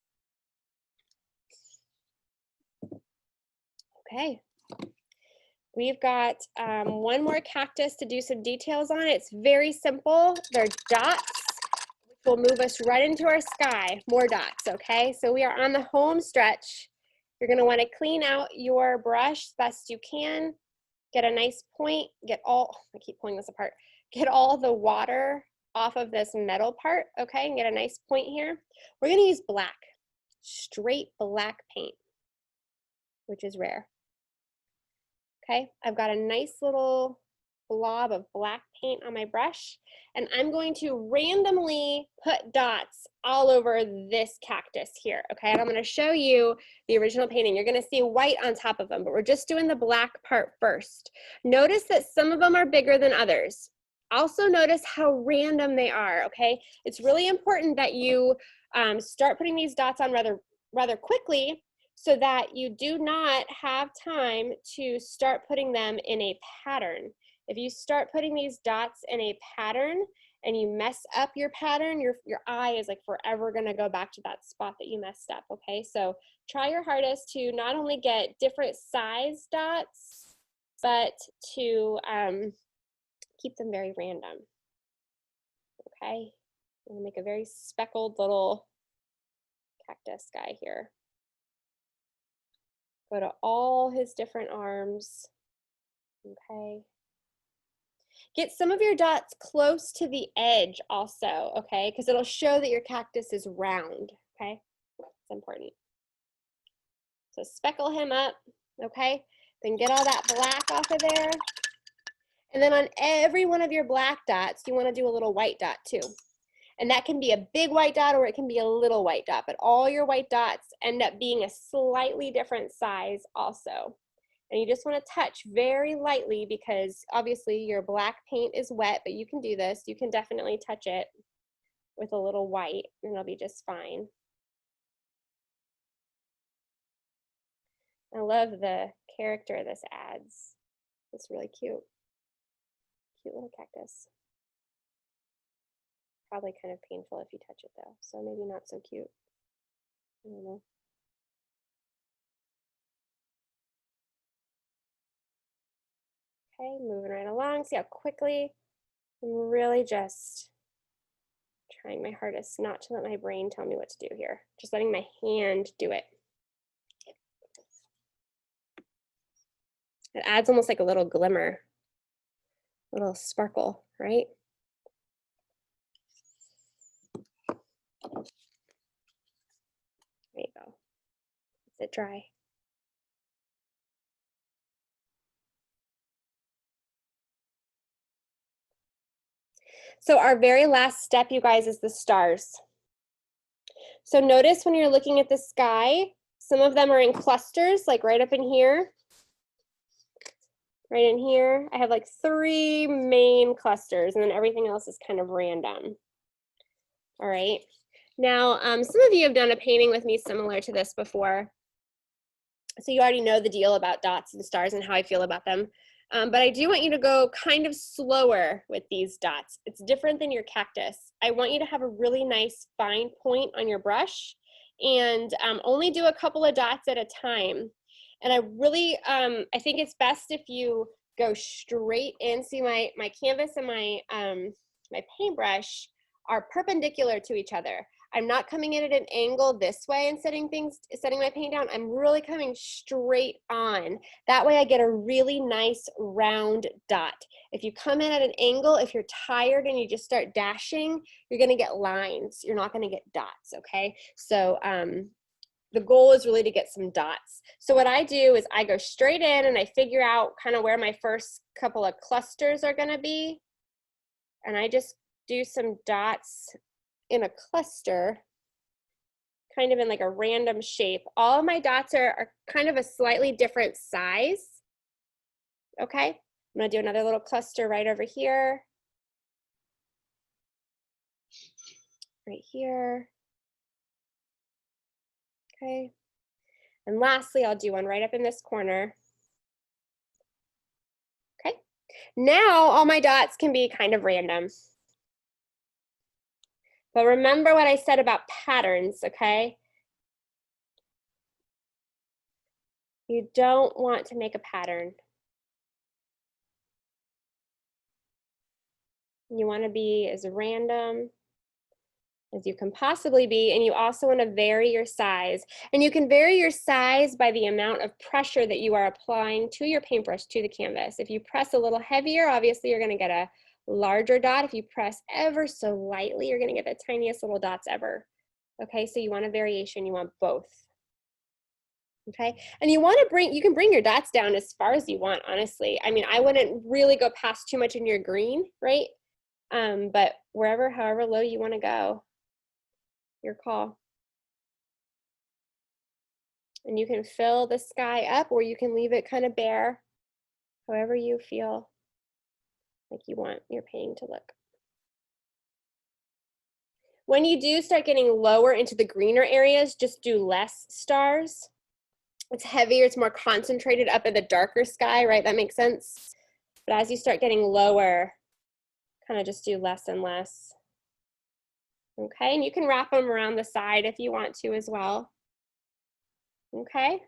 Okay. We've got one more cactus to do some details on. It's very simple. They're dots, which will move us right into our sky. More dots, okay? So we are on the home stretch. You're gonna wanna clean out your brush best you can. Get a nice point, get all, I keep pulling this apart, get all the water off of this metal part, okay? And get a nice point here. We're gonna use black, straight black paint, which is rare. Okay, I've got a nice little blob of black paint on my brush, and I'm going to randomly put dots all over this cactus here, okay? And I'm gonna show you the original painting. You're gonna see white on top of them, but we're just doing the black part first. Notice that some of them are bigger than others. Also notice how random they are, okay? It's really important that you start putting these dots on rather quickly, so that you do not have time to start putting them in a pattern. If you start putting these dots in a pattern and you mess up your pattern, your eye is like forever gonna go back to that spot that you messed up, okay? So try your hardest to not only get different size dots, but to keep them very random, okay? I'm gonna make a very speckled little cactus guy here. Go to all his different arms, okay? Get some of your dots close to the edge also, okay? Because it'll show that your cactus is round, okay? It's important. So speckle him up, okay? Then get all that black off of there. And then on every one of your black dots, you want to do a little white dot too. And that can be a big white dot or it can be a little white dot, but all your white dots end up being a slightly different size also. And you just want to touch very lightly because obviously your black paint is wet, but you can do this. You can definitely touch it with a little white and it'll be just fine. I love the character this adds. It's really cute. Cute little cactus. Probably kind of painful if you touch it though, so maybe not so cute. I don't know. Okay, moving right along. See how quickly I'm really just trying my hardest not to let my brain tell me what to do here. Just letting my hand do it. It adds almost like a little glimmer, a little sparkle, right? There you go. Let it dry. So our very last step, you guys, is the stars. So notice when you're looking at the sky, some of them are in clusters, like right up in here. Right in here, I have like 3 main clusters and then everything else is kind of random. All right. Now, some of you have done a painting with me similar to this before. So you already know the deal about dots and stars and how I feel about them. But I do want you to go kind of slower with these dots. It's different than your cactus. I want you to have a really nice fine point on your brush and only do a couple of dots at a time. And I really, I think it's best if you go straight in. See, my canvas and my paintbrush are perpendicular to each other. I'm not coming in at an angle this way and setting my paint down. I'm really coming straight on. That way I get a really nice round dot. If you come in at an angle, if you're tired and you just start dashing, you're gonna get lines. You're not gonna get dots, okay? So the goal is really to get some dots. So what I do is I go straight in and I figure out kind of where my first couple of clusters are gonna be. And I just do some dots in a cluster, kind of in like a random shape. All of my dots are kind of a slightly different size. Okay, I'm gonna do another little cluster right over here. Right here. Okay, and lastly, I'll do one right up in this corner. Okay, now all my dots can be kind of random. But remember what I said about patterns, okay? You don't want to make a pattern. You want to be as random as you can possibly be, and you also want to vary your size. And you can vary your size by the amount of pressure that you are applying to your paintbrush, to the canvas. If you press a little heavier, obviously you're going to get a larger dot. If you press ever so lightly, you're going to get the tiniest little dots ever. Okay, so you want a variation, you want both. Okay, and you want to you can bring your dots down as far as you want, honestly. I mean, I wouldn't really go past too much in your green, right? But however low you want to go, your call. And you can fill the sky up, or you can leave it kind of bare, however you feel like you want your painting to look. When you do start getting lower into the greener areas, just do less stars. It's heavier, it's more concentrated up in the darker sky, right? That makes sense. But as you start getting lower, kind of just do less and less. Okay, and you can wrap them around the side if you want to as well. Okay.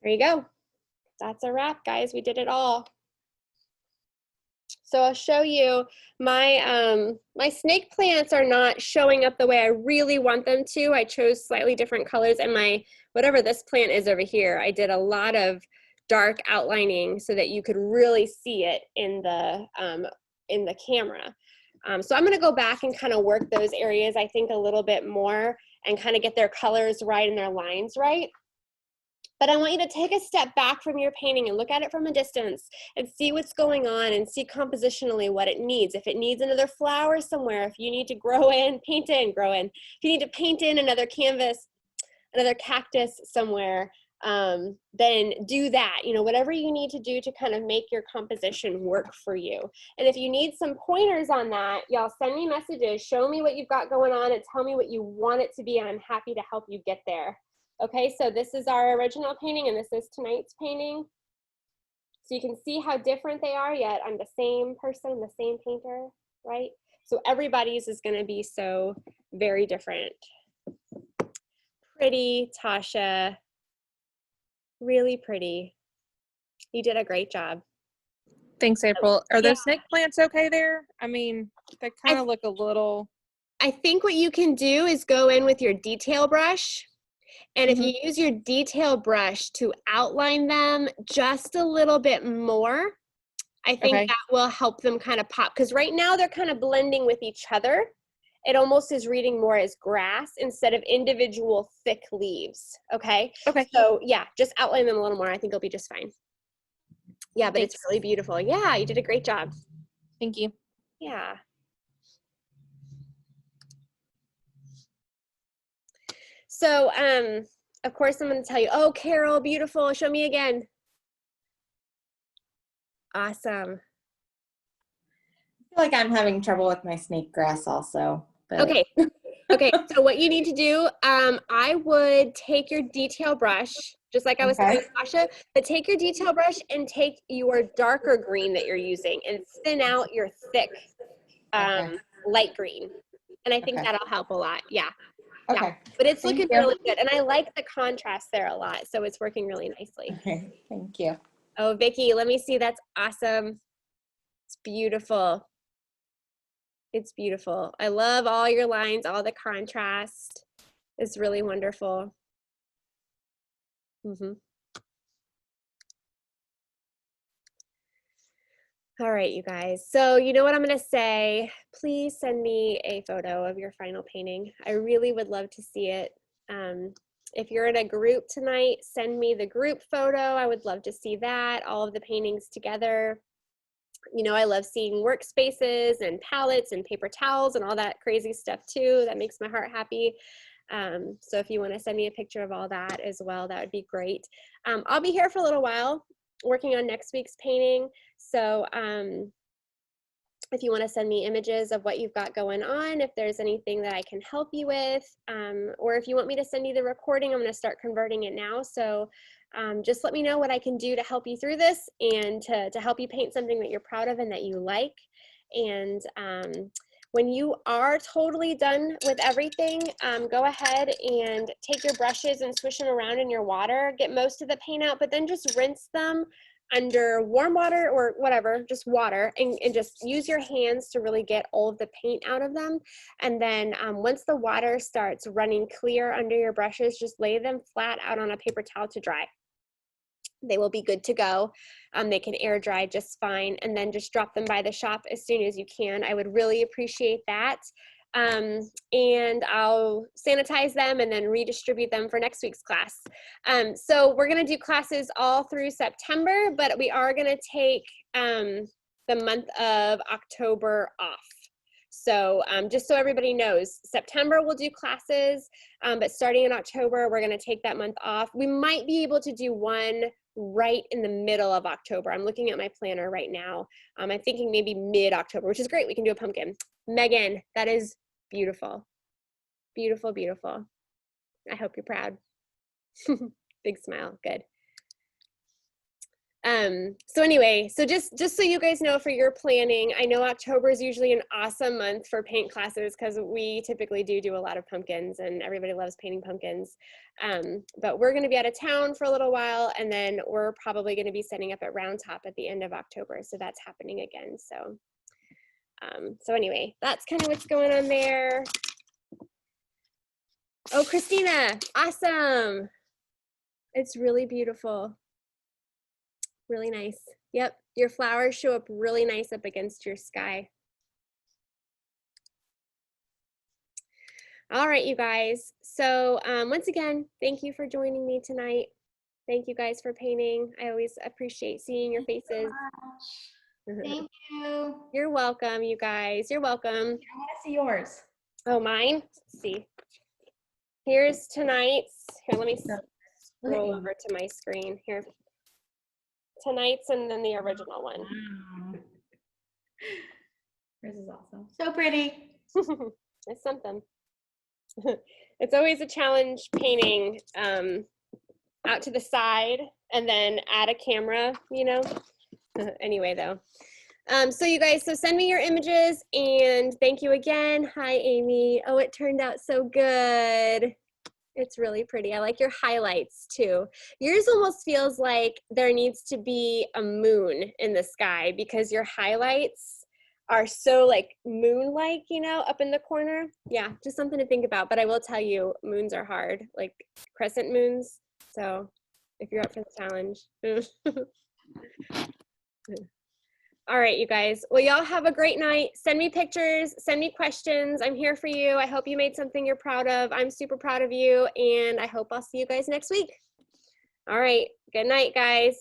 There you go. That's a wrap, guys. We did it all. So I'll show you my my snake plants are not showing up the way I really want them to. I chose slightly different colors, and my whatever this plant is over here, I did a lot of dark outlining so that you could really see it in the camera. So I'm going to go back and kind of work those areas, I think, a little bit more and kind of get their colors right and their lines right. But I want you to take a step back from your painting and look at it from a distance and see what's going on and see compositionally what it needs. If it needs another flower somewhere, if you need to grow in, paint in, grow in. If you need to paint in another canvas, another cactus somewhere, then do that. You know, whatever you need to do to kind of make your composition work for you. And if you need some pointers on that, y'all send me messages, show me what you've got going on and tell me what you want it to be, and I'm happy to help you get there. Okay, so this is our original painting and this is tonight's painting. So you can see how different they are, yet I'm the same person, the same painter, right? So everybody's is gonna be so very different. Pretty, Tasha, really pretty. You did a great job. Thanks, April. Are those snake plants okay there? I mean, they kind of look a little. I think what you can do is go in with your detail brush. And if you use your detail brush to outline them just a little bit more, I think that will help them kind of pop. Because right now they're kind of blending with each other. It almost is reading more as grass instead of individual thick leaves, okay? Okay. So yeah, just outline them a little more. I think it'll be just fine. Yeah, but It's really beautiful. Yeah, you did a great job. Thank you. Yeah. So, of course I'm going to tell you, oh, Carol, beautiful. Show me again. Awesome. I feel like I'm having trouble with my snake grass also. But... Okay. Okay. So what you need to do, I would take your detail brush, just like I was saying with Sasha, but take your detail brush and take your darker green that you're using and thin out your thick light green. And I think that'll help a lot. Yeah. Okay. But it's Thank looking you. really good. And I like the contrast there a lot. So it's working really nicely. Okay. Thank you. Oh, Vicky, let me see. That's awesome. It's beautiful. It's beautiful. I love all your lines, all the contrast. It's really wonderful. All right, you guys. So you know what I'm going to say? Please send me a photo of your final painting. I really would love to see it. If you're in a group tonight, send me the group photo. I would love to see that, all of the paintings together. You know, I love seeing workspaces and palettes and paper towels and all that crazy stuff too. That makes my heart happy. So if you want to send me a picture of all that as well, that would be great. I'll be here for a little while working on next week's painting. So if you want to send me images of what you've got going on, if there's anything that I can help you with, or if you want me to send you the recording, I'm going to start converting it now. So just let me know what I can do to help you through this and to help you paint something that you're proud of and that you like. And when you are totally done with everything, go ahead and take your brushes and swish them around in your water, get most of the paint out, but then just rinse them under warm water or whatever, just water, and just use your hands to really get all of the paint out of them. And then once the water starts running clear under your brushes, just lay them flat out on a paper towel to dry. They will be good to go. They can air dry just fine, and then just drop them by the shop as soon as you can. I would really appreciate that. And I'll sanitize them and then redistribute them for next week's class. So we're gonna do classes all through September, but we are gonna take the month of October off. So just so everybody knows, September we'll do classes, but starting in October, we're gonna take that month off. We might be able to do one right in the middle of October. I'm looking at my planner right now. I'm thinking maybe mid-October, which is great. We can do a pumpkin. Megan, that is beautiful. Beautiful, beautiful. I hope you're proud. Big smile, good. So anyway, so just so you guys know for your planning, I know October is usually an awesome month for paint classes because we typically do a lot of pumpkins and everybody loves painting pumpkins. But we're going to be out of town for a little while, and then we're probably going to be setting up at Round Top at the end of October. So that's happening again. So, so anyway, that's kind of what's going on there. Oh, Christina, awesome. It's really beautiful. Really nice. Yep, your flowers show up really nice up against your sky. All right, you guys. So once again, thank you for joining me tonight. Thank you guys for painting. I always appreciate seeing your faces. Thank you. You're welcome, you guys. You're welcome. I want to see yours. Oh, mine? Let's see. Here's tonight's. Here, let me scroll over to my screen. Here. Tonight's and then the original one. Wow. Yours is awesome. So pretty. It's something. It's always a challenge painting out to the side and then add a camera, you know. Anyway, though. So you guys, so send me your images and thank you again. Hi, Amy. Oh, it turned out so good. It's really pretty. I like your highlights too. Yours almost feels like there needs to be a moon in the sky because your highlights are so like moon-like, you know, up in the corner. Yeah, just something to think about. But I will tell you, moons are hard, like crescent moons. So if you're up for the challenge. All right, you guys. Well, y'all have a great night. Send me pictures, send me questions. I'm here for you. I hope you made something you're proud of. I'm super proud of you, and I hope I'll see you guys next week. All right. Good night, guys.